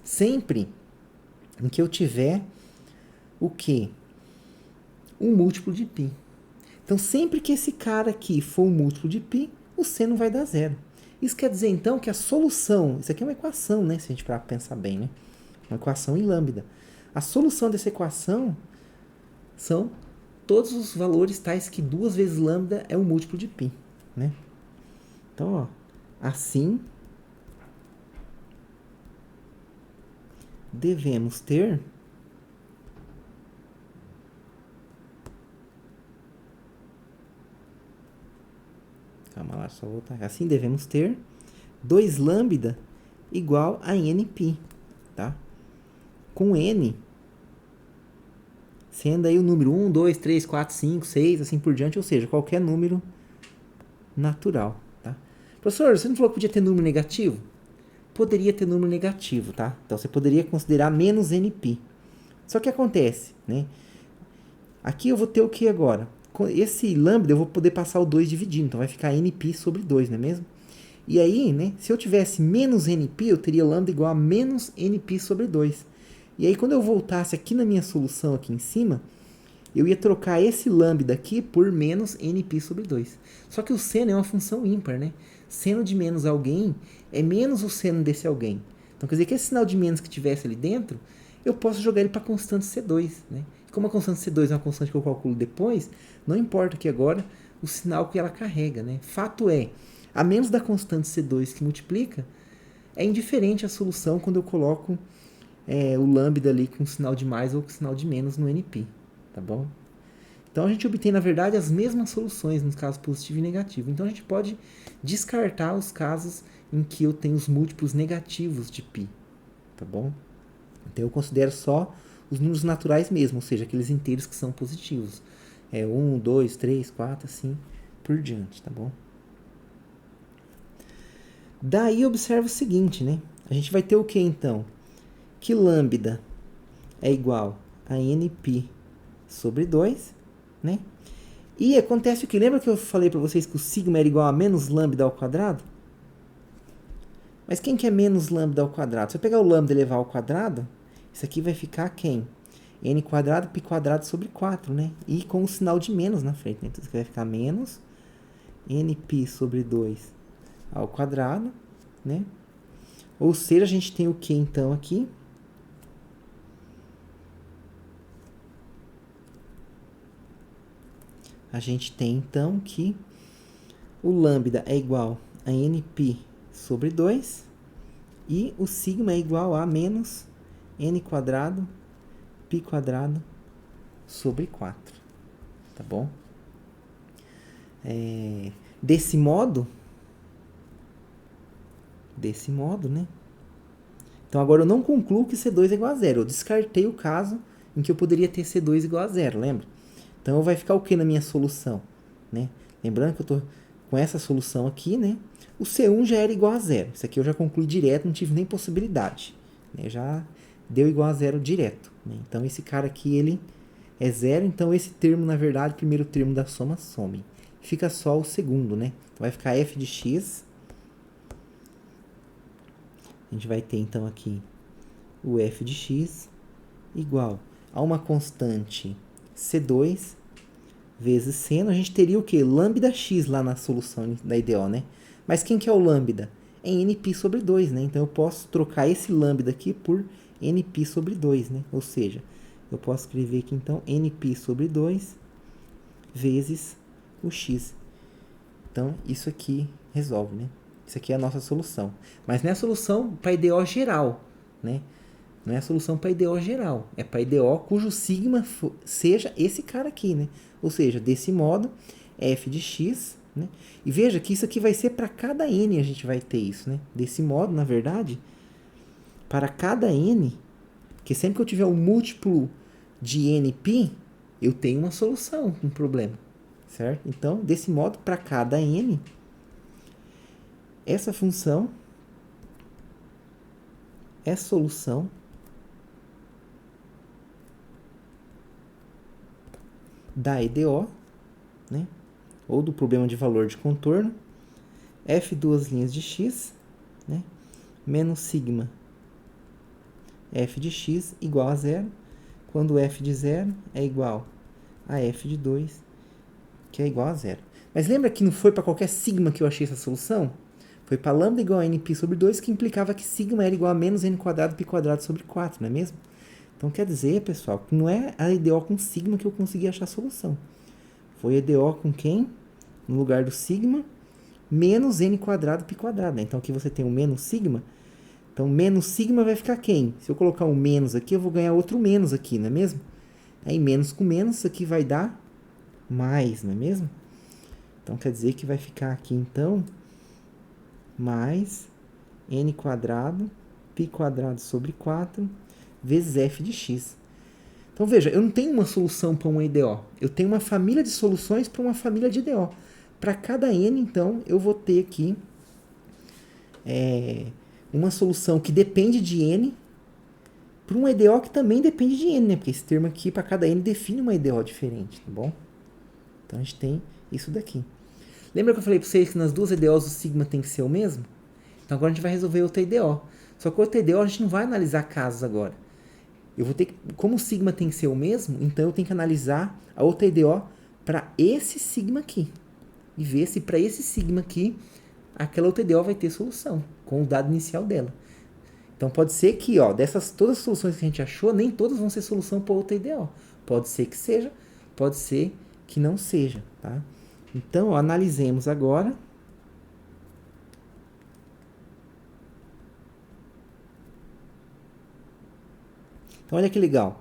sempre em que eu tiver o quê? Um múltiplo de π. Então, sempre que esse cara aqui for um múltiplo de π, o seno vai dar zero. Isso quer dizer, então, que a solução... Isso aqui é uma equação, né? Se a gente parar para pensar bem, né? Uma equação em lambda. A solução dessa equação são todos os valores tais que 2 vezes lambda é um múltiplo de π, né? Então, ó, assim, devemos ter... Calma lá, só voltar. Assim devemos ter 2 lambda igual a nπ, tá? Com n sendo aí o número 1, 2, 3, 4, 5, 6, assim por diante, ou seja, qualquer número natural, tá? Professor, você não falou que podia ter número negativo? Poderia ter número negativo, tá? Então, você poderia considerar menos nπ. Só que acontece, né? Aqui eu vou ter o que agora? Esse lambda eu vou poder passar o 2 dividindo, então vai ficar nπ sobre 2, não é mesmo? E aí, né, se eu tivesse menos nπ, eu teria lambda igual a menos nπ sobre 2. E aí, quando eu voltasse aqui na minha solução aqui em cima, eu ia trocar esse lambda aqui por menos nπ sobre 2. Só que o seno é uma função ímpar, né? Seno de menos alguém é menos o seno desse alguém. Então, quer dizer que esse sinal de menos que tivesse ali dentro, eu posso jogar ele para a constante C2, né? Como a constante C2 é uma constante que eu calculo depois, não importa aqui agora o sinal que ela carrega, né? Fato é, a menos da constante C2 que multiplica, é indiferente a solução quando eu coloco o lambda ali com sinal de mais ou com sinal de menos no nπ, tá bom? Então, a gente obtém, na verdade, as mesmas soluções nos casos positivo e negativo. Então, a gente pode descartar os casos em que eu tenho os múltiplos negativos de π, tá bom? Então, eu considero só os números naturais mesmo, ou seja, aqueles inteiros que são positivos. 1, 2, 3, 4, assim por diante, tá bom? Daí, observa o seguinte, né? A gente vai ter o que, então? Que lambda é igual a nπ sobre 2, né? E acontece o que? Lembra que eu falei para vocês que o sigma era igual a menos lambda ao quadrado? Mas quem que é menos lambda ao quadrado? Se eu pegar o lambda e levar ao quadrado, isso aqui vai ficar quem? N quadrado, π quadrado sobre 4, né? E com o sinal de menos na frente, né? Então, isso aqui vai ficar menos nπ sobre 2 ao quadrado, né? Ou seja, a gente tem o que, então, aqui? A gente tem, então, que o lambda é igual a nπ sobre 2 e o sigma é igual a menos n quadrado, π quadrado sobre 4. Tá bom? Desse modo, né? Então, agora eu não concluo que C2 é igual a zero. Eu descartei o caso em que eu poderia ter C2 igual a zero, lembra? Então, vai ficar o que na minha solução? Né? Lembrando que eu estou com essa solução aqui, né? O C1 já era igual a zero. Isso aqui eu já concluí direto, não tive nem possibilidade. Né? Já deu igual a zero direto. Né? Então, esse cara aqui, ele é zero. Então, esse termo, na verdade, o primeiro termo da soma, some. Fica só o segundo, né? Então, vai ficar f de x. A gente vai ter, então, aqui o f de x igual a uma constante C2 vezes seno. A gente teria o quê? Lambda x lá na solução da IDO, né? Mas quem que é o lambda? É nπ sobre 2, né? Então, eu posso trocar esse lambda aqui por nπ sobre 2, né? Ou seja, eu posso escrever aqui, então, nπ sobre 2 vezes o x. Então, isso aqui resolve, né? Isso aqui é a nossa solução. Mas não é a solução para IDO geral, né? Não é a solução para IDO geral. É para IDO cujo sigma seja esse cara aqui, né? Ou seja, desse modo, f de x, né? E veja que isso aqui vai ser para cada n a gente vai ter isso, né? Desse modo, na verdade, para cada n, que sempre que eu tiver um múltiplo de nπ, eu tenho uma solução, um problema, certo? Então, desse modo, para cada n, essa função é solução da EDO, né? Ou do problema de valor de contorno, f duas linhas de x, né? Menos sigma f de x igual a zero, quando f de 0 é igual a f de 2, que é igual a zero. Mas lembra que não foi para qualquer sigma que eu achei essa solução? Foi para lambda igual a nπ sobre 2, que implicava que sigma era igual a menos n quadrado π quadrado sobre 4, não é mesmo? Então quer dizer, pessoal, que não é a EDO com sigma que eu consegui achar a solução. Foi a EDO com quem? No lugar do sigma, menos n quadrado π quadrado, né? Então aqui você tem o menos sigma. Então menos sigma vai ficar quem? Se eu colocar um menos aqui, eu vou ganhar outro menos aqui, não é mesmo? Aí menos com menos, isso aqui vai dar mais, não é mesmo? Então quer dizer que vai ficar aqui, então, mais n quadrado π quadrado sobre 4 vezes f de x. Então veja, eu não tenho uma solução para uma EDO. Eu tenho uma família de soluções para uma família de EDO. Para cada n, então, eu vou ter aqui uma solução que depende de n para um EDO que também depende de n, né? Porque esse termo aqui, para cada n, define uma EDO diferente, tá bom? Então a gente tem isso daqui. Lembra que eu falei para vocês que nas duas EDOs o sigma tem que ser o mesmo? Então agora a gente vai resolver outra EDO. Só que outra EDO a gente não vai analisar casos agora. Eu vou ter que, como o sigma tem que ser o mesmo, então eu tenho que analisar a outra EDO para esse sigma aqui. E ver se para esse sigma aqui, aquela outra EDO vai ter solução, com o dado inicial dela. Então pode ser que, ó, dessas todas as soluções que a gente achou, nem todas vão ser solução para outra EDO. Pode ser que seja, pode ser que não seja, tá? Então, ó, analisemos agora. Então, olha que legal.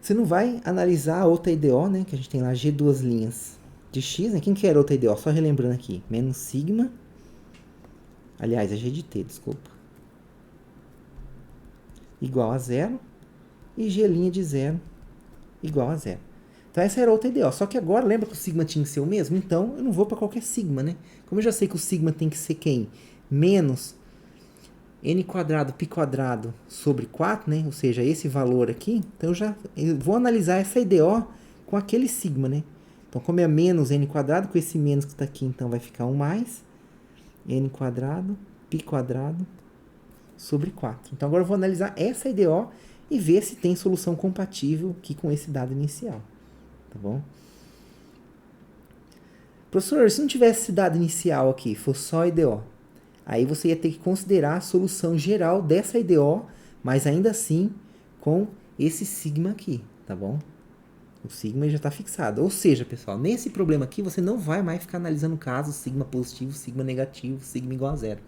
Você não vai analisar a outra EDO, né? Que a gente tem lá G duas linhas de x, né? Quem que era outra EDO? Só relembrando aqui. Menos sigma. Aliás, é G de t, desculpa. Igual a zero. E G' de 0 igual a zero. Então, essa era outra EDO. Só que agora, lembra que o sigma tinha que ser o mesmo? Então, eu não vou para qualquer sigma, né? Como eu já sei que o sigma tem que ser quem? Menos n quadrado π quadrado sobre 4, né? Ou seja, esse valor aqui. Então, eu vou analisar essa EDO com aquele sigma, né? Então, como é menos n quadrado, com esse menos que está aqui, então vai ficar um mais n quadrado π quadrado sobre 4. Então, agora eu vou analisar essa EDO e ver se tem solução compatível aqui com esse dado inicial. Tá bom? Professor, se não tivesse esse dado inicial aqui, fosse só EDO, aí você ia ter que considerar a solução geral dessa EDO, mas ainda assim com esse sigma aqui, tá bom? O sigma já está fixado. Ou seja, pessoal, nesse problema aqui você não vai mais ficar analisando casos sigma positivo, sigma negativo, sigma igual a zero.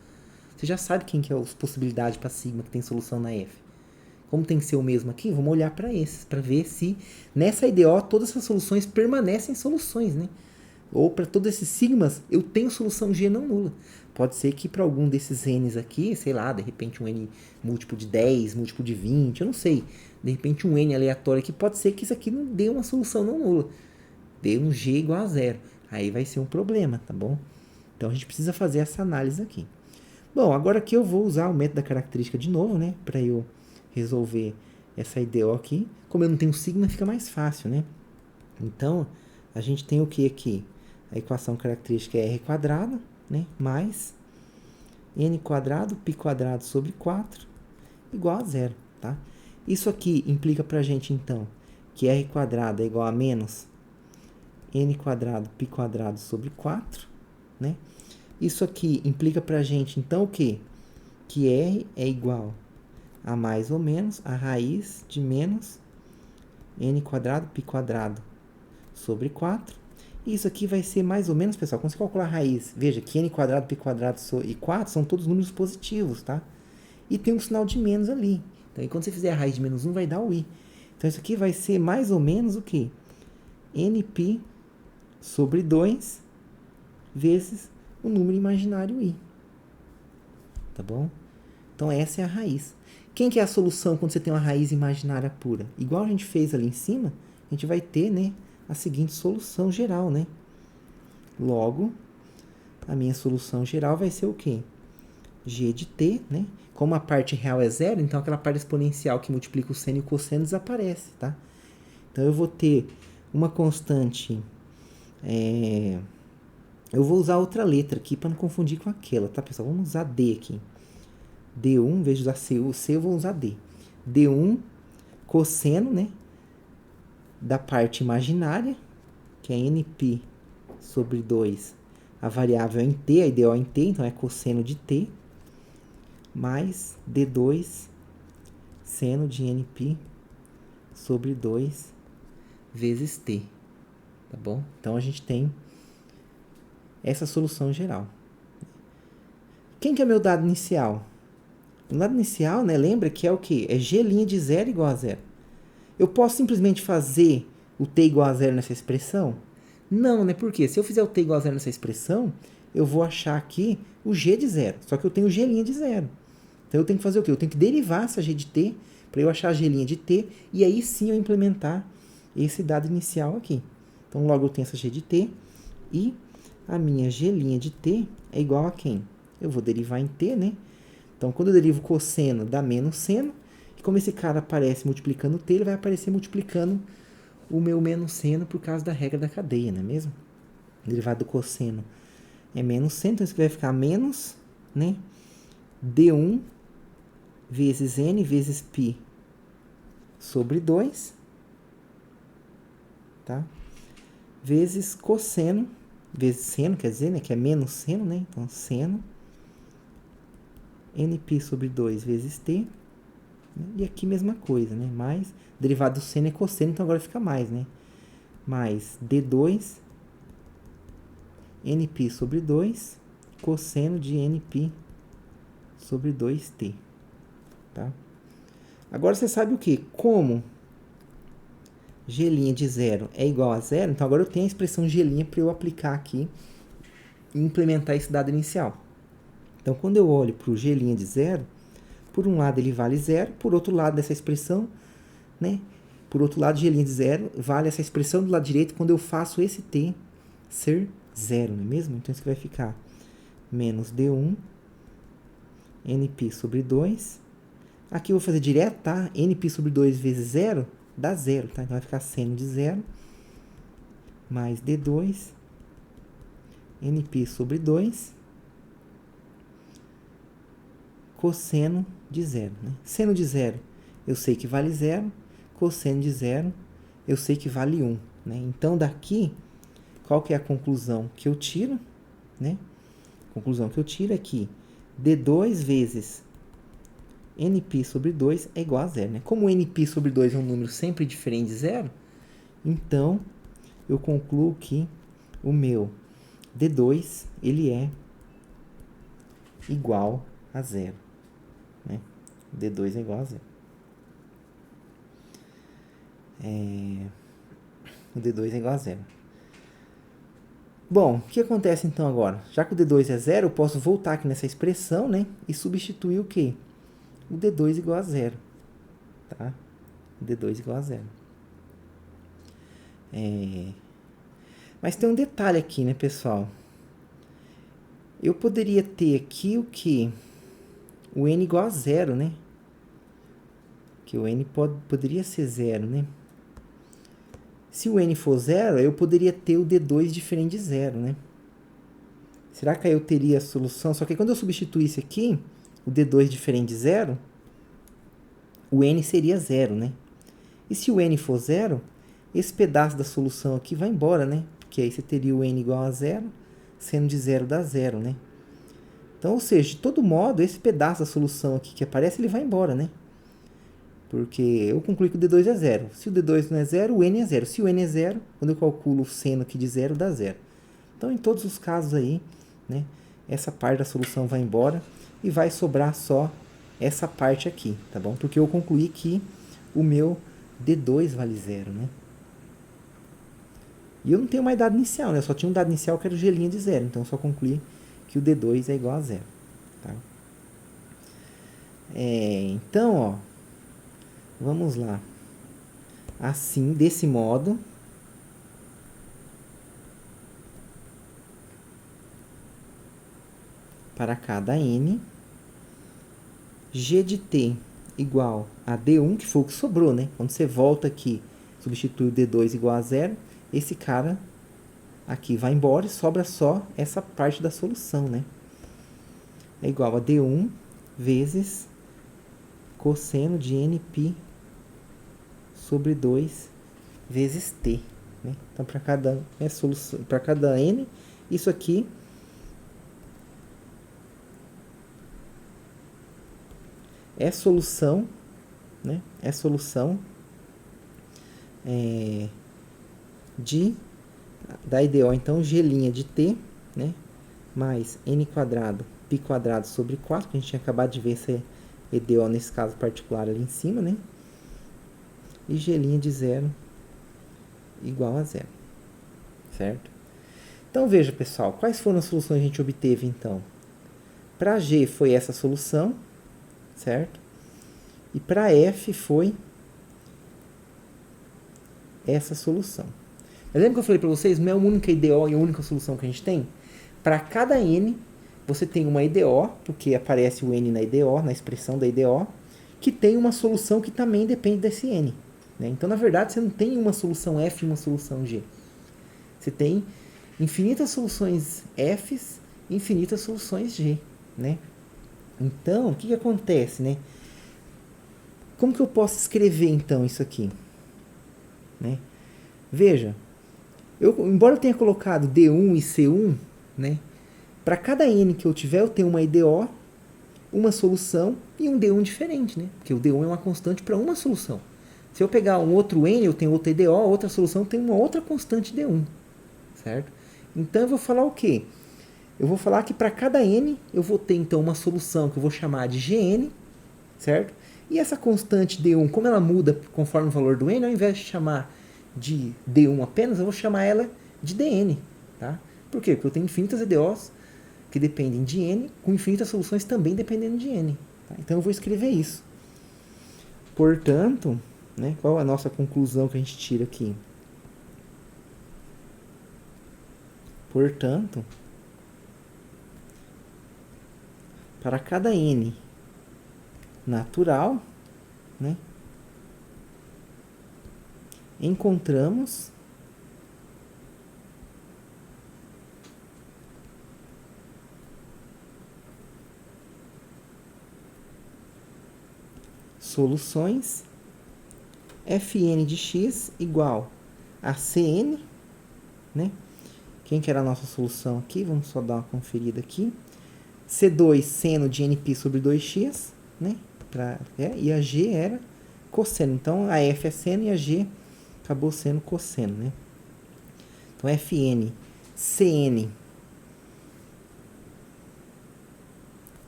Você já sabe quem que é as possibilidades para sigma que tem solução na F. Como tem que ser o mesmo aqui, vamos olhar para esses, para ver se nessa EDO todas essas soluções permanecem soluções, né? Ou para todos esses sigmas eu tenho solução G não nula. Pode ser que para algum desses n's aqui, sei lá, de repente um n múltiplo de 10, múltiplo de 20, eu não sei. De repente um n aleatório aqui, pode ser que isso aqui não dê uma solução não nula. Dê um G igual a zero. Aí vai ser um problema, tá bom? Então a gente precisa fazer essa análise aqui. Bom, agora aqui eu vou usar o método da característica de novo, né? Para eu resolver essa EDO aqui. Como eu não tenho sigma, fica mais fácil, né? Então, a gente tem o que aqui? A equação característica é r quadrado, né? Mais n quadrado π quadrado sobre 4 igual a zero, tá? Isso aqui implica pra gente, então, que r quadrado é igual a menos n quadrado π quadrado sobre 4, né? Isso aqui implica pra gente, então, o quê? Que r é igual a mais ou menos a raiz de menos n quadrado π quadrado sobre 4. Isso aqui vai ser mais ou menos, pessoal, quando você calcular a raiz, veja que n quadrado, p quadrado e 4 são todos números positivos, tá? E tem um sinal de menos ali. Então, quando você fizer a raiz de menos 1, vai dar o i. Então, isso aqui vai ser mais ou menos o quê? nπ sobre 2 vezes o número imaginário i. Tá bom? Então, essa é a raiz. Quem que é a solução quando você tem uma raiz imaginária pura? Igual a gente fez ali em cima, a gente vai ter, né, a seguinte solução geral, né? Logo, a minha solução geral vai ser o quê? G de t, né? Como a parte real é zero, então aquela parte exponencial que multiplica o seno e o cosseno desaparece, tá? Então, eu vou ter uma constante... Eu vou usar outra letra aqui para não confundir com aquela, tá, pessoal? Vamos usar D aqui. D1, em vez de usar C, o C eu vou usar D. D1 cosseno, né? Da parte imaginária, que é nπ sobre 2. A variável é em t, a ideal é em t, então é cosseno de t. Mais D2 seno de nπ sobre 2 vezes t. Tá bom? Então, a gente tem essa solução geral. Quem que é o meu dado inicial? O dado inicial, né, lembra que é o quê? É g' de 0 igual a 0. Eu posso simplesmente fazer o t igual a 0 nessa expressão? Não, né? Por quê? Se eu fizer o t igual a 0 nessa expressão, eu vou achar aqui o g de 0. Só que eu tenho g' de 0. Então, eu tenho que fazer o quê? Eu tenho que derivar essa g de t para eu achar a g' de t e aí sim eu implementar esse dado inicial aqui. Então, logo eu tenho essa g de t e a minha g' de t é igual a quem? Eu vou derivar em t, né? Então, quando eu derivo cosseno, dá menos seno. E como esse cara aparece multiplicando t, ele vai aparecer multiplicando o meu menos seno por causa da regra da cadeia, não é mesmo? O derivado do cosseno é menos seno, então isso aqui vai ficar menos, né? D1 vezes n vezes π sobre 2, tá? Vezes cosseno, vezes seno, quer dizer, né? Que é menos seno, né? Então, seno nπ sobre 2 vezes t. Né? E aqui mesma coisa, né? Mais, derivado do seno é cosseno, então agora fica mais, né? Mais d2 nπ sobre 2 cosseno de nπ sobre 2t. Tá? Agora você sabe o que? Como g' de 0 é igual a 0, então agora eu tenho a expressão g' para eu aplicar aqui e implementar esse dado inicial. Então, quando eu olho para o g' de 0, por um lado ele vale 0, por outro lado dessa expressão, né? Por outro lado, g' de 0 vale essa expressão do lado direito quando eu faço esse t ser 0, não é mesmo? Então, isso aqui vai ficar menos d1 nπ sobre 2. Aqui eu vou fazer direto, tá? nπ sobre 2 vezes 0 dá 0, tá? Então, vai ficar seno de 0 mais d2 nπ sobre 2 cosseno de 0. Né? Seno de 0 eu sei que vale 0, cosseno de 0 eu sei que vale 1. Né? Então, daqui, qual que é a conclusão que eu tiro? Né? A conclusão que eu tiro é que d2 vezes nπ sobre 2 é igual a 0. Né? Como nπ sobre 2 é um número sempre diferente de 0, então eu concluo que o meu d2 ele é igual a 0. Né? D2 é igual a 0. O D2 é igual a 0. Bom, o que acontece então agora? Já que o D2 é 0, eu posso voltar aqui nessa expressão, né? E substituir o quê? O D2 igual a 0. Tá? O D2 igual a 0. Mas tem um detalhe aqui, né, pessoal? Eu poderia ter aqui o quê? O n igual a 0, né? Que o n poderia ser 0, né? Se o n for 0, eu poderia ter o D2 diferente de 0, né? Será que aí eu teria a solução? Só que quando eu substituísse aqui, o D2 diferente de 0, o n seria 0, né? E se o n for 0, esse pedaço da solução aqui vai embora, né? Porque aí você teria o n igual a 0, seno de 0 dá 0, né? Então, ou seja, de todo modo, esse pedaço da solução aqui que aparece, ele vai embora, né? Porque eu concluí que o D2 é zero. Se o D2 não é zero, o N é zero. Se o N é zero, quando eu calculo o seno aqui de zero, dá zero. Então, em todos os casos aí, né, essa parte da solução vai embora e vai sobrar só essa parte aqui, tá bom? Porque eu concluí que o meu D2 vale zero, né? E eu não tenho mais dado inicial, né? Eu só tinha um dado inicial que era o G' de zero. Então, eu só concluí que o D2 é igual a zero, tá? Então, ó, vamos lá. Assim, desse modo, para cada n, g de t igual a d1, que foi o que sobrou, né? Quando você volta aqui, substitui o d2 igual a zero, esse cara aqui vai embora e sobra só essa parte da solução, né? É igual a d1 vezes cosseno de nπ sobre 2 vezes t, né? Então, para cada solução, para cada n, isso aqui é solução, né? É solução da EDO. Então, G' de t, né? Mais n quadrado, π quadrado sobre 4, que a gente tinha acabado de ver essa EDO nesse caso particular ali em cima, né? E G' de zero igual a zero, certo? Então, veja, pessoal, quais foram as soluções que a gente obteve, então? Para G foi essa solução, certo? E para F foi essa solução. Mas lembra que eu falei para vocês? Não é a única EDO e a única solução que a gente tem? Para cada N, você tem uma EDO, porque aparece o N na EDO, na expressão da EDO, que tem uma solução que também depende desse N. Né? Então, na verdade, você não tem uma solução F e uma solução G. Você tem infinitas soluções Fs e infinitas soluções G. Né? Então, o que acontece? Né? Como que eu posso escrever, então, isso aqui? Né? Veja, embora eu tenha colocado D1 e C1, né? Para cada N que eu tiver, eu tenho uma EDO, uma solução e um D1 diferente, né? Porque o D1 é uma constante para uma solução. Se eu pegar um outro N, eu tenho outra EDO, outra solução, tem uma outra constante D1, certo? Então, eu vou falar o quê? Eu vou falar que para cada N, eu vou ter, então, uma solução que eu vou chamar de Gn, certo? E essa constante D1, como ela muda conforme o valor do N, ao invés de chamar de D1 apenas, eu vou chamar ela de Dn, tá? Por quê? Porque eu tenho infinitas EDOs que dependem de N, com infinitas soluções também dependendo de N. Tá? Então, eu vou escrever isso. Portanto, né, qual é a nossa conclusão que a gente tira aqui? Portanto, para cada N natural, né, encontramos soluções Fn de x igual a Cn, né? Quem que era a nossa solução aqui? Vamos só dar uma conferida aqui. C2 seno de nπ sobre 2x, né? E a g era cosseno. Então, a f é seno e a g acabou sendo cosseno, né? Então, Fn, Cn,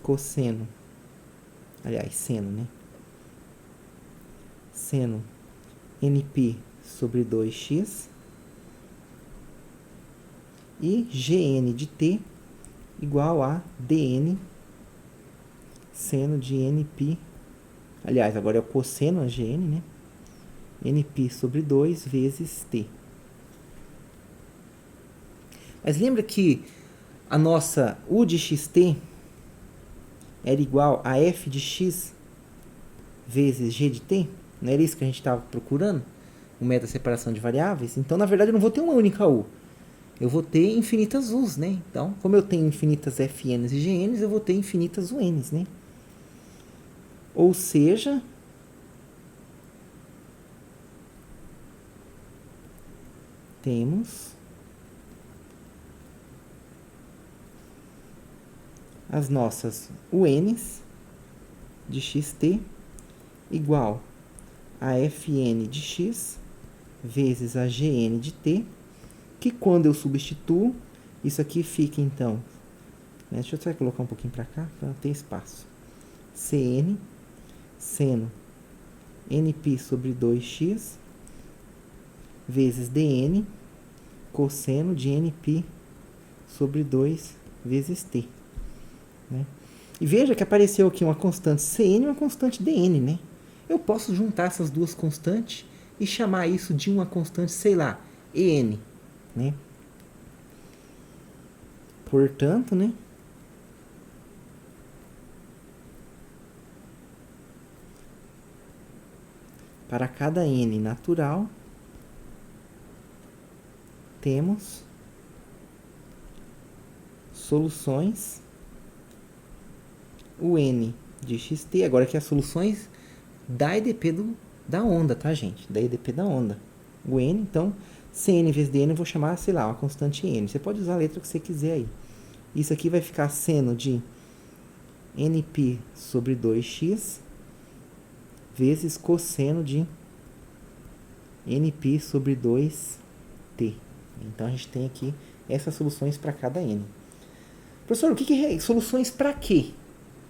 cosseno, aliás, seno, né? Seno nπ sobre 2x e Gn de t igual a dn seno de nπ, aliás, agora é o cosseno a Gn, né? nπ sobre 2 vezes t. Mas lembra que a nossa u de xt era igual a f de x vezes g de t? Não era isso que a gente estava procurando? O método de separação de variáveis? Então, na verdade, eu não vou ter uma única u. Eu vou ter infinitas u's, né? Então, como eu tenho infinitas fn's e gn's, eu vou ter infinitas un's, né? Ou seja, temos as nossas un's de xt igual a Fn de x vezes a Gn de t, que quando eu substituo, isso aqui fica então, né, deixa eu só colocar um pouquinho para cá, para ter espaço, Cn seno nπ sobre 2x vezes dn cosseno de nπ sobre 2 vezes t. Né? E veja que apareceu aqui uma constante Cn e uma constante dn. Né? Eu posso juntar essas duas constantes e chamar isso de uma constante, sei lá, En. Né? Portanto, né? Para cada n natural, temos soluções o n de xt, agora que as soluções da EDP da onda, tá, gente? Da EDP da onda. O n, então, Cn vezes dn eu vou chamar, sei lá, uma constante n. Você pode usar a letra que você quiser aí. Isso aqui vai ficar seno de nπ sobre 2x vezes cosseno de nπ sobre 2t. Então, a gente tem aqui essas soluções para cada n. Professor, o que é soluções para quê?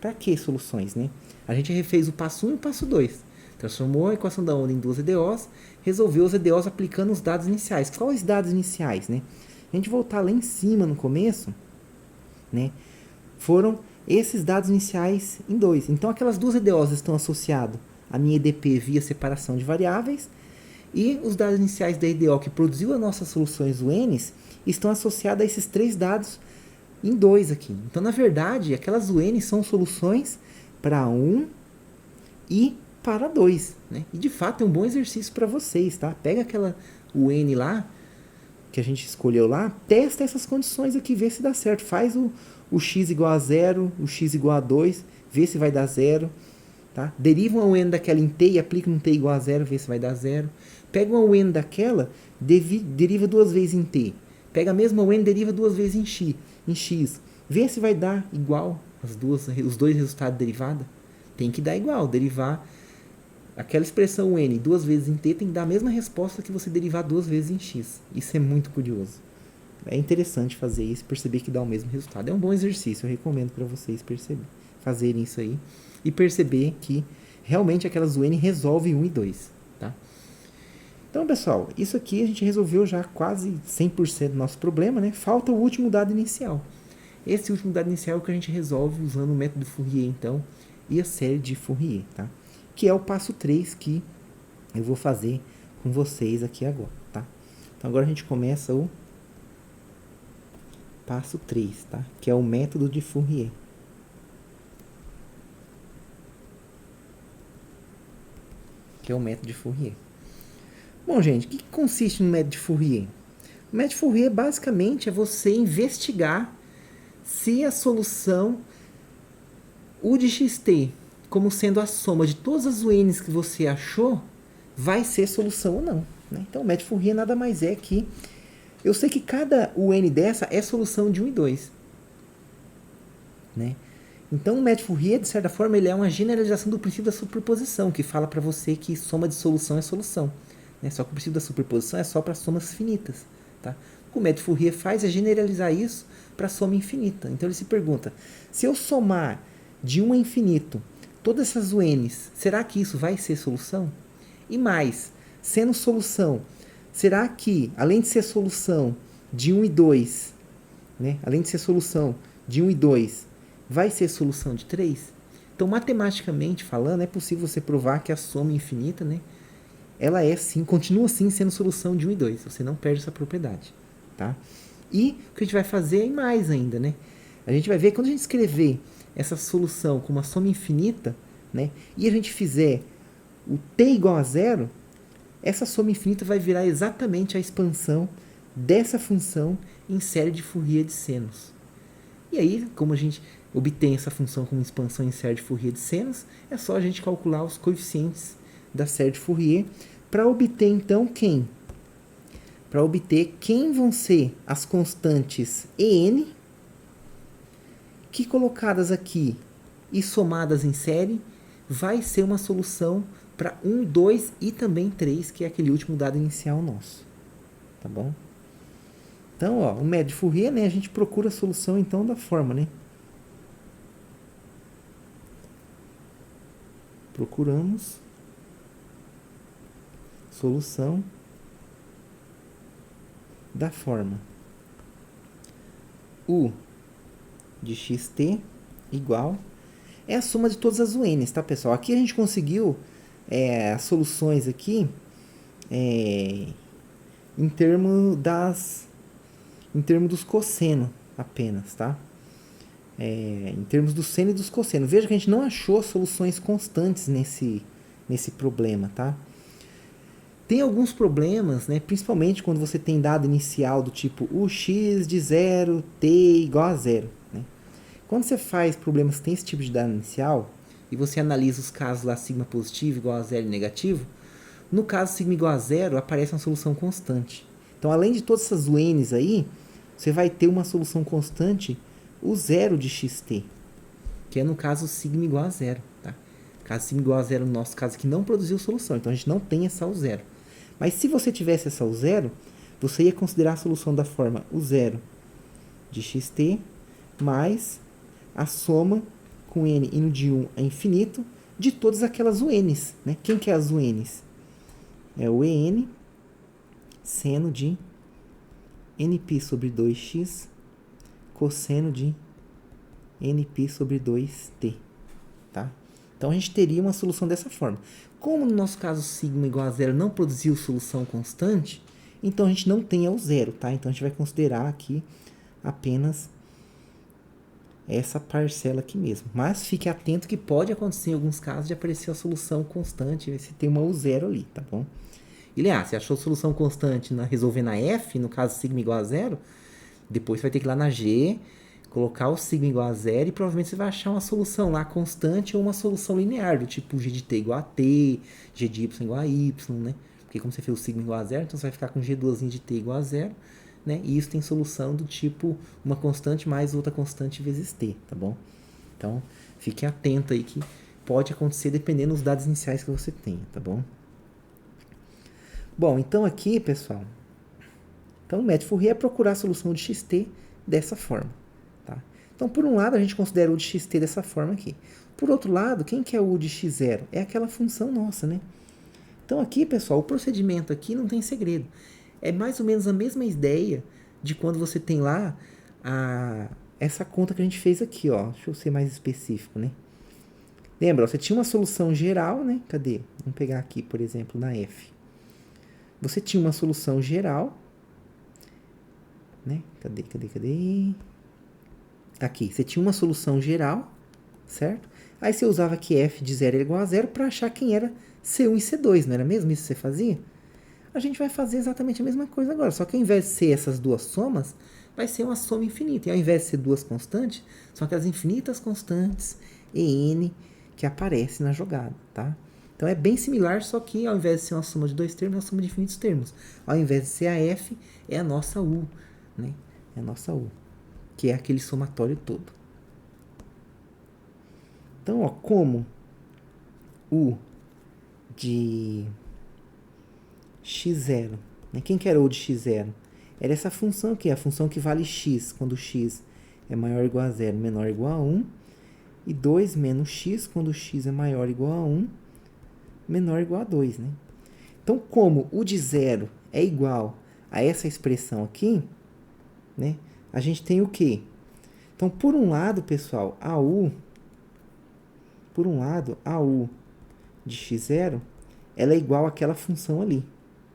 Para que soluções, né? A gente refez o passo 1 e o passo 2. Transformou a equação da onda em duas EDOs, resolveu os EDOs aplicando os dados iniciais. Quais dados iniciais, né? A gente voltar lá em cima no começo, né? Foram esses dados iniciais em 2. Então, aquelas duas EDOs estão associadas à minha EDP via separação de variáveis, e os dados iniciais da EDO que produziu as nossas soluções UNs estão associados a esses três dados em 2 aqui. Então, na verdade, aquelas UNs são soluções para 1 e para 2. Né? E, de fato, é um bom exercício para vocês. Tá? Pega aquela UN lá, que a gente escolheu lá, testa essas condições aqui, vê se dá certo. Faz o x igual a 0, o x igual a 2, vê se vai dar 0. Tá? Deriva uma UN daquela em t e aplica um t igual a 0, vê se vai dar 0. Pega uma UN daquela, deriva duas vezes em t. Pega a mesma UN, deriva duas vezes em x. Vê se vai dar igual os dois resultados derivados. Tem que dar igual. Derivar aquela expressão n duas vezes em t tem que dar a mesma resposta que você derivar duas vezes em x. Isso é muito curioso. É interessante fazer isso, perceber que dá o mesmo resultado. É um bom exercício, eu recomendo para vocês fazerem isso aí. E perceber que realmente aquelas UN resolvem 1 e 2. Tá? Então, pessoal, isso aqui a gente resolveu já quase 100% do nosso problema, né? Falta o último dado inicial. Esse último dado inicial é o que a gente resolve usando o método Fourier, então, e a série de Fourier, tá? Que é o passo 3 que eu vou fazer com vocês aqui agora, tá? Então, agora a gente começa o passo 3, tá? Que é o método de Fourier. Que é o método de Fourier. Bom, gente, o que consiste no método de Fourier? O método de Fourier, basicamente, é você investigar se a solução U de xt, como sendo a soma de todas as UNs que você achou, vai ser solução ou não. Né? Então, o método de Fourier nada mais é que... Eu sei que cada UN dessa é solução de 1 e 2. Né? Então, o método Fourier, de certa forma, ele é uma generalização do princípio da superposição, que fala para você que soma de solução é solução. Né? Só que o princípio da superposição é só para somas finitas. Tá? O que o método Fourier faz é generalizar isso para soma infinita. Então, ele se pergunta, se eu somar de 1 a infinito todas essas UNs, será que isso vai ser solução? E mais, sendo solução, será que, além de ser solução de 1 e 2, né? Além de ser solução de 1 e 2, vai ser solução de 3? Então, matematicamente falando, é possível você provar que a soma infinita, né, ela é sim, continua sim sendo solução de 1 e 2. Você não perde essa propriedade. Tá? E o que a gente vai fazer é mais ainda. Né? A gente vai ver que quando a gente escrever essa solução com uma soma infinita, né, e a gente fizer o t igual a 0, essa soma infinita vai virar exatamente a expansão dessa função em série de Fourier de senos. E aí, como a gente obtém essa função como expansão em série de Fourier de senos, é só a gente calcular os coeficientes da série de Fourier para obter, então, quem? Para obter quem vão ser as constantes En, que colocadas aqui e somadas em série, vai ser uma solução para 1, 2 e também 3, que é aquele último dado inicial nosso. Tá bom? Então, ó, o método de Fourier, né, a gente procura a solução então da forma, né? Procuramos solução da forma U de xt igual é a soma de todas as UNs, tá, pessoal? Aqui a gente conseguiu as soluções aqui em termos dos cossenos apenas, tá? Em termos do seno e dos cossenos. Veja que a gente não achou soluções constantes nesse problema, tá? Tem alguns problemas, né? Principalmente quando você tem dado inicial do tipo ux de 0, t igual a 0. Né? Quando você faz problemas que tem esse tipo de dado inicial, e você analisa os casos lá sigma positivo igual a 0 e negativo, no caso sigma igual a 0, aparece uma solução constante. Então, além de todas essas UNs aí, você vai ter uma solução constante, o zero de xt, que é no caso sigma igual a 0. Tá? Caso sigma igual a 0, no nosso caso aqui, não produziu solução, então a gente não tem essa u zero. Mas se você tivesse essa u zero, você ia considerar a solução da forma u zero de xt mais a soma com n indo de 1 a infinito de todas aquelas UNs. Né? Quem que é as UNs? É o en seno de nπ sobre 2x cosseno de nπ sobre 2t. Tá? Então a gente teria uma solução dessa forma. Como no nosso caso sigma igual a 0 não produziu solução constante, então a gente não tem a u zero. Tá? Então a gente vai considerar aqui apenas essa parcela aqui mesmo. Mas fique atento que pode acontecer em alguns casos de aparecer a solução constante, se tem uma u zero ali, tá bom? E você achou a solução constante resolvendo a f, no caso sigma igual a 0, depois você vai ter que ir lá na g, colocar o sigma igual a 0 e provavelmente você vai achar uma solução lá constante ou uma solução linear, do tipo g de t igual a t, g de y igual a y, né? Porque como você fez o sigma igual a 0, então você vai ficar com g2 de t igual a 0, né? E isso tem solução do tipo uma constante mais outra constante vezes t, tá bom? Então, fique atento aí que pode acontecer dependendo dos dados iniciais que você tenha, tá bom? Bom, então aqui, pessoal, então o método Fourier é procurar a solução de xt dessa forma. Tá? Então, por um lado, a gente considera o de xt dessa forma aqui. Por outro lado, quem que é o u de x0? É aquela função nossa, né? Então aqui, pessoal, o procedimento aqui não tem segredo. É mais ou menos a mesma ideia de quando você tem lá essa conta que a gente fez aqui, ó. Deixa eu ser mais específico, né? Lembra, ó, você tinha uma solução geral, né? Cadê? Vamos pegar aqui, por exemplo, na f. Você tinha uma solução geral, né? Cadê? Aqui, você tinha uma solução geral, certo? Aí você usava que f de 0 é igual a 0 para achar quem era C1 e C2, não era mesmo isso que você fazia? A gente vai fazer exatamente a mesma coisa agora, só que ao invés de ser essas duas somas, vai ser uma soma infinita. E ao invés de ser duas constantes, são aquelas infinitas constantes en que aparecem na jogada, tá? Então é bem similar, só que ao invés de ser uma soma de dois termos, é uma soma de infinitos termos. Ao invés de ser a f, é a nossa u, né? É a nossa u, que é aquele somatório todo. Então, ó, como u de x0, né? Quem que era o de x0? Era essa função aqui, a função que vale x, quando x é maior ou igual a 0, menor ou igual a 1, e 2 menos x, quando x é maior ou igual a 1, menor ou igual a 2, né? Então, como o de 0 é igual a essa expressão aqui, né? A gente tem o quê? Então, por um lado, pessoal, a u de x0, ela é igual àquela função ali,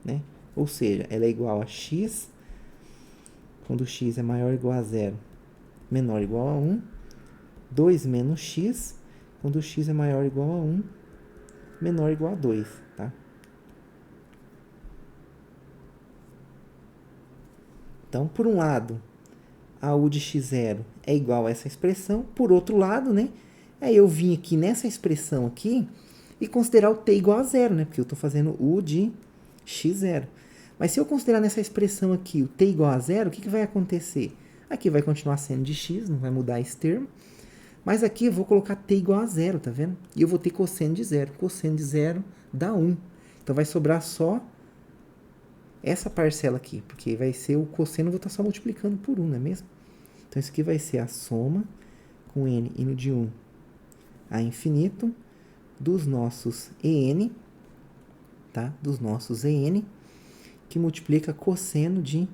né? Ou seja, ela é igual a x, quando x é maior ou igual a 0, menor ou igual a 1, 2 menos x, quando x é maior ou igual a 1, menor ou igual a 2, tá? Então, por um lado, a u de x0 é igual a essa expressão. Por outro lado, né? Aí eu vim aqui nessa expressão aqui e considerar o t igual a 0, né? Porque eu estou fazendo u de x0. Mas se eu considerar nessa expressão aqui o t igual a 0, o que vai acontecer? Aqui vai continuar sendo de x, não vai mudar esse termo. Mas aqui eu vou colocar t igual a zero, tá vendo? E eu vou ter cosseno de zero. Cosseno de zero dá 1. Então vai sobrar só essa parcela aqui, porque vai ser o cosseno, eu vou estar só multiplicando por 1, não é mesmo? Então isso aqui vai ser a soma com n indo de 1 a infinito dos nossos en, tá? Dos nossos en, que multiplica cosseno de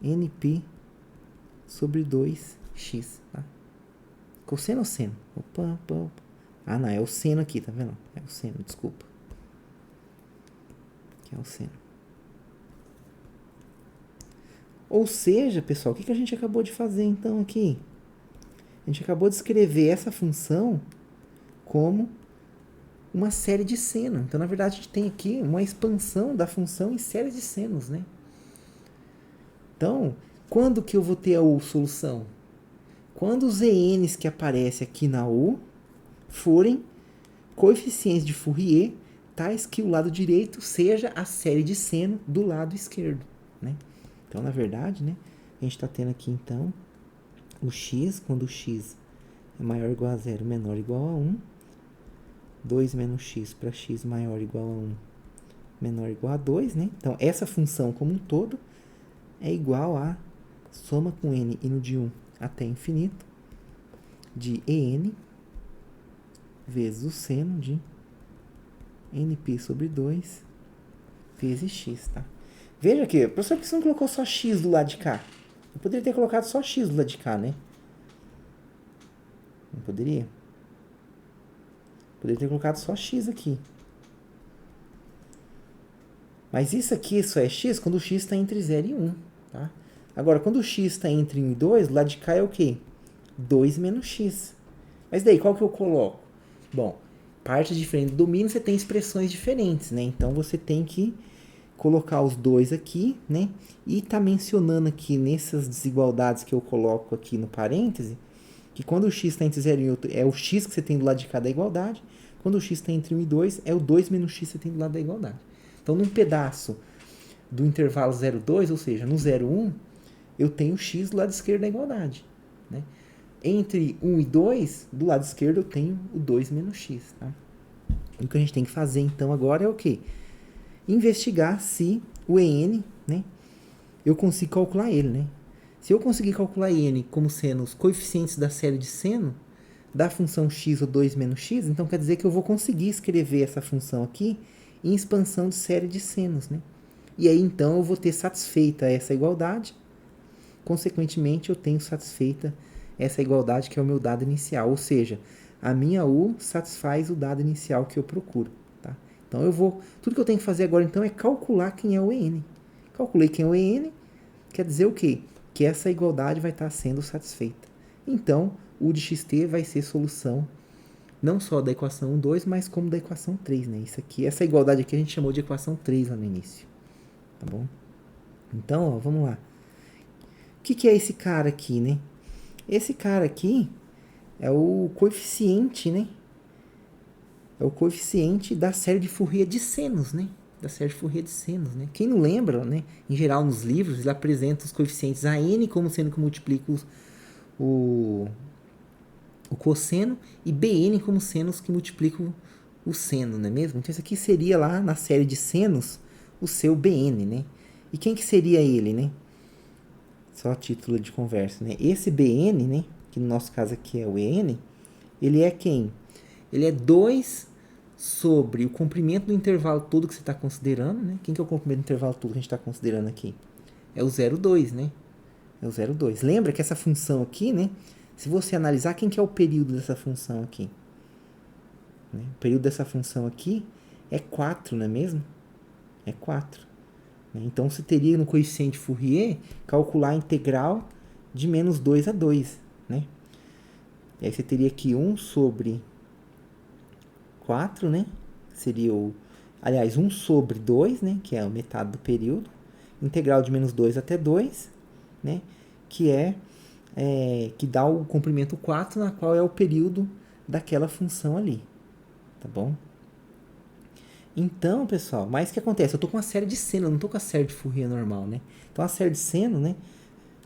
nπ sobre 2x, tá? Cosseno ou seno? Opa, opa, opa. Ah, não, é o seno aqui, tá vendo? É o seno, desculpa. Aqui é o seno. Ou seja, pessoal, o que a gente acabou de fazer então aqui? A gente acabou de escrever essa função como uma série de seno. Então, na verdade, a gente tem aqui uma expansão da função em série de senos, né? Então, quando que eu vou ter a U solução? Quando os ENs que aparecem aqui na U forem coeficientes de Fourier, tais que o lado direito seja a série de seno do lado esquerdo, né? Então, na verdade, né, a gente está tendo aqui, então, o x, quando o x é maior ou igual a 0, menor ou igual a 1, 2 menos x para x maior ou igual a 1, menor ou igual a 2, né? Então, essa função como um todo é igual a soma com n indo de 1 até infinito de en vezes o seno de nπ sobre 2 vezes x, tá? Veja aqui, professor, por que você não colocou só x do lado de cá? Eu poderia ter colocado só x do lado de cá, né? Não poderia? Poderia ter colocado só x aqui. Mas isso aqui só é x quando o x está entre 0 e 1, tá? Agora, quando o x está entre 1 e 2, do lado de cá é o quê? 2 menos x. Mas daí, qual que eu coloco? Bom, parte diferente do domínio, você tem expressões diferentes, né? Então, você tem que colocar os dois aqui, né? E tá mencionando aqui nessas desigualdades que eu coloco aqui no parêntese, que quando o x está entre 0 e 1, é o x que você tem do lado de cá da igualdade. Quando o x está entre 1 e 2, é o 2 menos x que você tem do lado da igualdade. Então, num pedaço do intervalo 0, 2, ou seja, no 0, 1, eu tenho x do lado esquerdo da igualdade, né? Entre 1 e 2, do lado esquerdo eu tenho o 2 menos x, tá? E o que a gente tem que fazer, então, agora é o quê? Investigar se o en, né, eu consigo calcular ele, né? Se eu conseguir calcular n como sendo os coeficientes da série de seno da função x ou 2 menos x, então quer dizer que eu vou conseguir escrever essa função aqui em expansão de série de senos, né? E aí, então, eu vou ter satisfeita essa igualdade, consequentemente, eu tenho satisfeita essa igualdade que é o meu dado inicial, ou seja, a minha U satisfaz o dado inicial que eu procuro, tá? Então, tudo que eu tenho que fazer agora, então, é calcular quem é o en. Calculei quem é o en, quer dizer o quê? Que essa igualdade vai estar sendo satisfeita. Então, U de xt vai ser solução não só da equação 1, 2, mas como da equação 3, né? Essa igualdade aqui a gente chamou de equação 3 lá no início, tá bom? Então, ó, vamos lá. O que é esse cara aqui, né? Esse cara aqui é o coeficiente, né? É o coeficiente da série de Fourier de senos, né? Da série de Fourier de senos, né? Quem não lembra, né? Em geral, nos livros, ele apresenta os coeficientes a n como sendo que multiplica o cosseno e bn como senos que multiplicam o seno, não é mesmo? Então, isso aqui seria lá na série de senos o seu bn, né? E quem que seria ele, né? Só título de conversa, né? Esse bn, né? Que no nosso caso aqui é o en, ele é quem? Ele é 2 sobre o comprimento do intervalo todo que você está considerando, né? Quem que é o comprimento do intervalo todo que a gente está considerando aqui? É o 0,2, né? É o 0,2. Lembra que essa função aqui, né? Se você analisar, quem que é o período dessa função aqui? Né? O período dessa função aqui é 4, não é mesmo? É 4. Né? Então, você teria no coeficiente Fourier calcular a integral de menos 2 a 2. Né? E aí você teria aqui 1 sobre 4, né? Seria aliás, 1 sobre 2, né? Que é a metade do período. Integral de menos 2 até 2, né? Que dá o comprimento 4, na qual é o período daquela função ali, tá bom? Então, pessoal, mas o que acontece? Eu estou com uma série de seno, eu não estou com a série de Fourier normal, né? Então, a série de seno, né,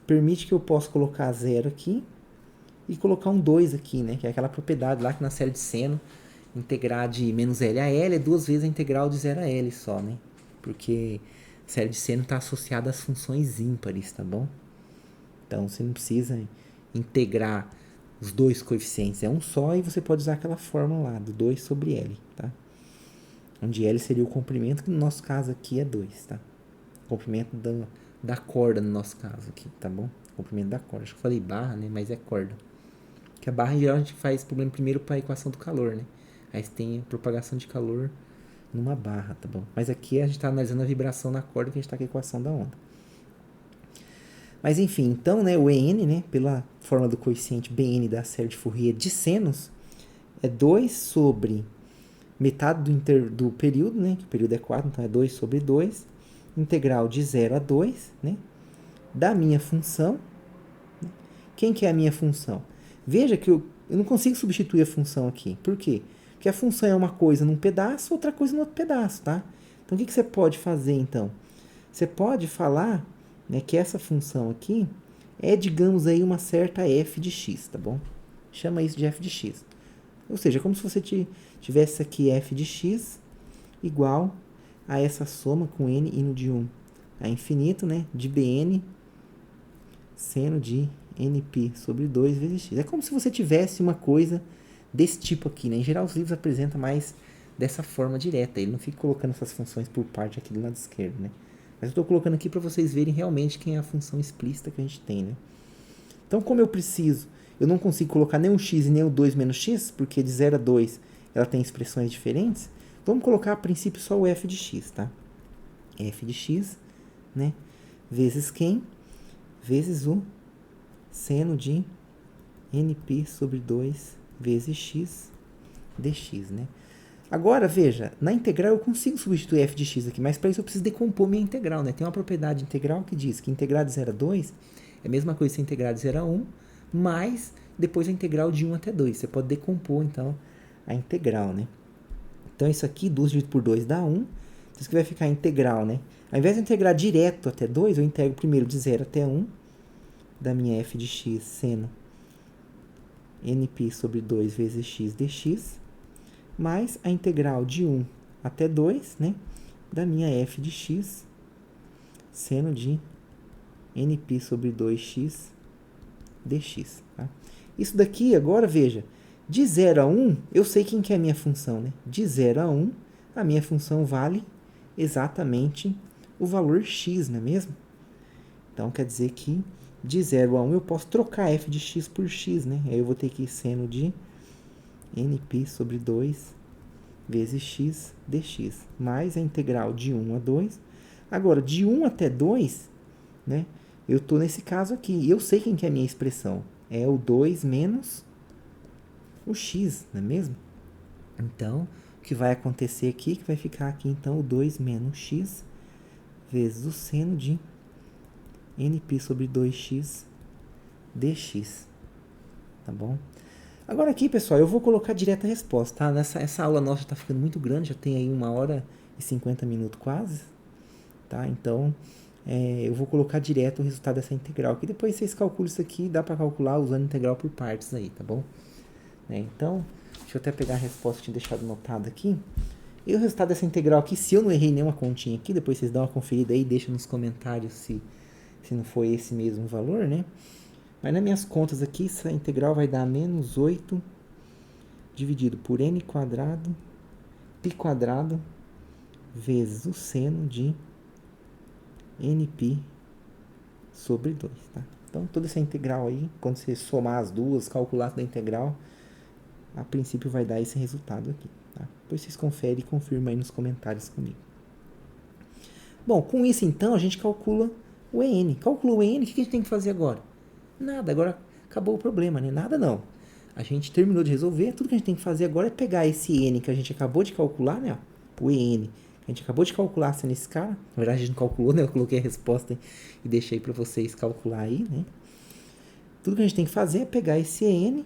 permite que eu possa colocar 0 aqui e colocar um 2 aqui, né? Que é aquela propriedade lá que na série de seno, integrar de menos L a L é 2 vezes a integral de 0 a L só, né? Porque a série de seno está associada às funções ímpares, tá bom? Então, você não precisa integrar os dois coeficientes, é um só, e você pode usar aquela fórmula lá, do 2 sobre L, tá? Onde L seria o comprimento, que no nosso caso aqui é 2, tá? O comprimento da corda no nosso caso aqui, tá bom? O comprimento da corda. Acho que eu falei barra, né? Mas é corda. Que a barra, em geral, a gente faz problema primeiro para a equação do calor, né? Aí você tem a propagação de calor numa barra, tá bom? Mas aqui a gente está analisando a vibração na corda, que a gente está com a equação da onda. Mas enfim, então, né, o EN, né, pela forma do coeficiente BN da série de Fourier de senos, é 2 sobre metade do período, né, que o período é 4, então é 2 sobre 2, integral de 0 a 2, né, da minha função. Quem que é a minha função? Veja que eu não consigo substituir a função aqui. Por quê? Porque a função é uma coisa num pedaço, outra coisa no outro pedaço, tá? Então, o que você pode fazer, então? Você pode falar, né, que essa função aqui é, digamos aí, uma certa f de x, tá bom? Chama isso de f de x. Ou seja, como se você tivesse aqui f de x igual a essa soma com n indo de 1 a infinito, né, de bn seno de nπ sobre 2 vezes x. É como se você tivesse uma coisa desse tipo aqui, né? Em geral, os livros apresentam mais dessa forma direta. Ele não fica colocando essas funções por parte aqui do lado esquerdo, né? Mas eu estou colocando aqui para vocês verem realmente quem é a função explícita que a gente tem, né? Então, como eu não consigo colocar nem o x e nem o 2 menos x, porque de 0 a 2 ela tem expressões diferentes, vamos colocar a princípio só o f de x, tá? F de x, né? Vezes quem? Vezes o seno de nπ sobre 2 vezes x dx, né? Agora, veja, na integral eu consigo substituir f de x aqui, mas para isso eu preciso decompor minha integral, né? Tem uma propriedade integral que diz que integrar de 0 a 2 é a mesma coisa que integrar de 0 a 1, mais depois a integral de 1 até 2. Você pode decompor, então, a integral, né? Então, isso aqui, 2 dividido por 2 dá 1. Isso que vai ficar integral, né? Ao invés de integrar direto até 2, eu integro primeiro de 0 até 1, da minha f de x seno nπ sobre 2 vezes x dx, mais a integral de 1 até 2, né, da minha f de x seno de nπ sobre 2x dx. Tá? Isso daqui, agora, veja, de 0 a 1, eu sei quem que é a minha função, né? De 0 a 1, a minha função vale exatamente o valor x, não é mesmo? Então, quer dizer que de 0 a 1 eu posso trocar f de x por x, né? Aí eu vou ter que seno de nπ sobre 2 vezes x dx, mais a integral de 1 a 2. Agora, de 1 até 2, né? Eu estou nesse caso aqui, e eu sei quem que é a minha expressão. É o 2 menos o x, não é mesmo? Então, o que vai acontecer aqui, que vai ficar aqui, então, o 2 menos x vezes o seno de nπ sobre 2x dx, tá bom? Agora aqui, pessoal, eu vou colocar direto a resposta, tá? Essa aula nossa está ficando muito grande, já tem aí 1h50 quase, tá? Então, eu vou colocar direto o resultado dessa integral, que depois vocês calculam isso aqui, dá para calcular usando integral por partes aí, tá bom? Então, deixa eu até pegar a resposta que eu tinha deixado anotada aqui. E o resultado dessa integral aqui, se eu não errei nenhuma continha aqui, depois vocês dão uma conferida aí e deixam nos comentários se não foi esse mesmo valor, né? Mas nas minhas contas aqui, essa integral vai dar menos 8 dividido por n quadrado, π quadrado, vezes o seno de nπ sobre 2, tá? Então, toda essa integral aí, quando você somar as duas, calcular da integral, a princípio vai dar esse resultado aqui, tá? Depois vocês conferem e confirmam aí nos comentários comigo. Bom, com isso então, a gente calcula o EN. Calculou o EN, o que a gente tem que fazer agora? Nada, agora acabou o problema, né? Nada não. A gente terminou de resolver, tudo que a gente tem que fazer agora é pegar esse N que a gente acabou de calcular, né? O EN, que a gente acabou de calcular sendo esse cara. Na verdade, a gente não calculou, né? Eu coloquei a resposta e deixei para vocês calcular aí, né? Tudo que a gente tem que fazer é pegar esse EN,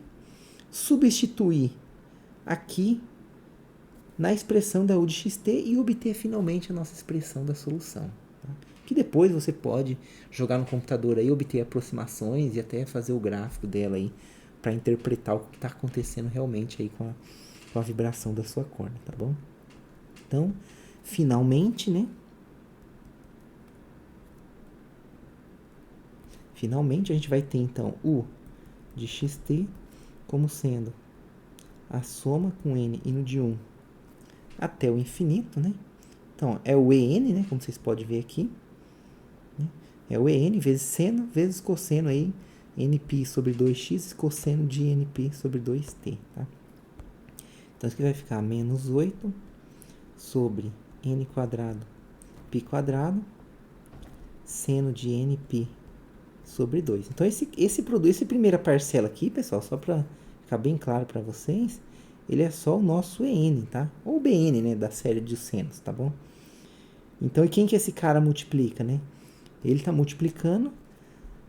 substituir aqui na expressão da U de xt e obter finalmente a nossa expressão da solução. Tá? Que depois você pode jogar no computador aí, obter aproximações e até fazer o gráfico dela aí para interpretar o que está acontecendo realmente aí com a vibração da sua corda, tá bom? Então, finalmente, né? Finalmente a gente vai ter então U de xt como sendo a soma com n indo de 1 até o infinito, né? Então, é o EN, né? Como vocês podem ver aqui. Né? É o EN vezes seno vezes cosseno aí, nπ sobre 2x, cosseno de nπ sobre 2t, tá? Então, isso aqui vai ficar menos 8 sobre n quadrado π quadrado, seno de nπ sobre 2. Então, esse primeira parcela aqui, pessoal, só para ficar bem claro para vocês, ele é só o nosso EN, tá? Ou BN, né, da série de senos, tá bom? Então, e quem que esse cara multiplica, né? Ele está multiplicando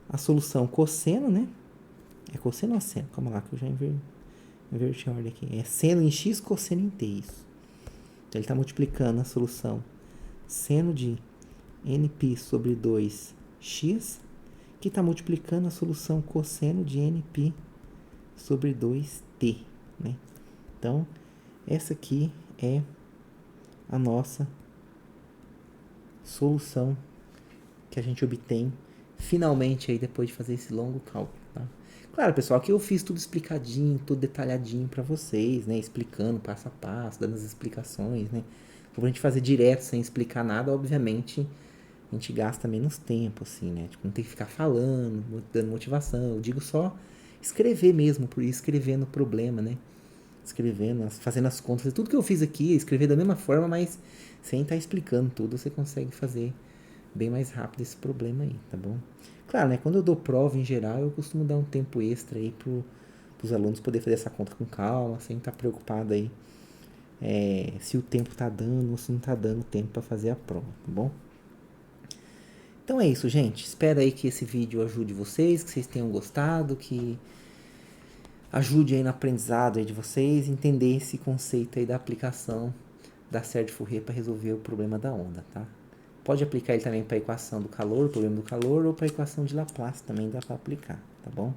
a solução cosseno, né? É cosseno ou seno? Calma lá que eu já inverti a ordem aqui. É seno em x, cosseno em t, isso. Então, ele está multiplicando a solução seno de nπ sobre 2x, que está multiplicando a solução cosseno de nπ sobre 2t, né? Então, essa aqui é a nossa solução que a gente obtém finalmente aí depois de fazer esse longo cálculo, tá? Claro, pessoal, aqui eu fiz tudo explicadinho, tudo detalhadinho para vocês, né? Explicando passo a passo, dando as explicações, né? Pra gente fazer direto sem explicar nada, obviamente a gente gasta menos tempo, assim, né? Tipo, não tem que ficar falando, dando motivação. Eu digo só escrever mesmo, por ir escrevendo o problema, né? Escrevendo, fazendo as contas. Tudo que eu fiz aqui, escrever da mesma forma, mas sem estar explicando tudo, você consegue fazer bem mais rápido esse problema aí, tá bom? Claro, né? Quando eu dou prova em geral, eu costumo dar um tempo extra aí pros alunos poder fazer essa conta com calma, sem estar preocupado aí se o tempo tá dando ou se não tá dando tempo para fazer a prova, tá bom? Então é isso, gente. Espero aí que esse vídeo ajude vocês, que vocês tenham gostado, que ajude aí no aprendizado aí de vocês, entender esse conceito aí da aplicação da série de Fourier para resolver o problema da onda, tá? Pode aplicar ele também para a equação do calor, o problema do calor, ou para a equação de Laplace também dá para aplicar, tá bom?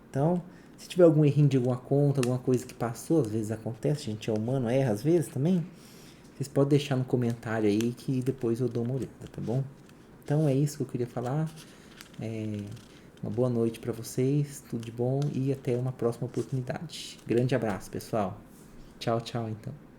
Então, se tiver algum errinho de alguma conta, alguma coisa que passou, às vezes acontece, a gente é humano, erra às vezes também, vocês podem deixar no comentário aí que depois eu dou uma olhada, tá bom? Então é isso que eu queria falar. Uma boa noite para vocês, tudo de bom e até uma próxima oportunidade. Grande abraço, pessoal. Tchau, tchau, então.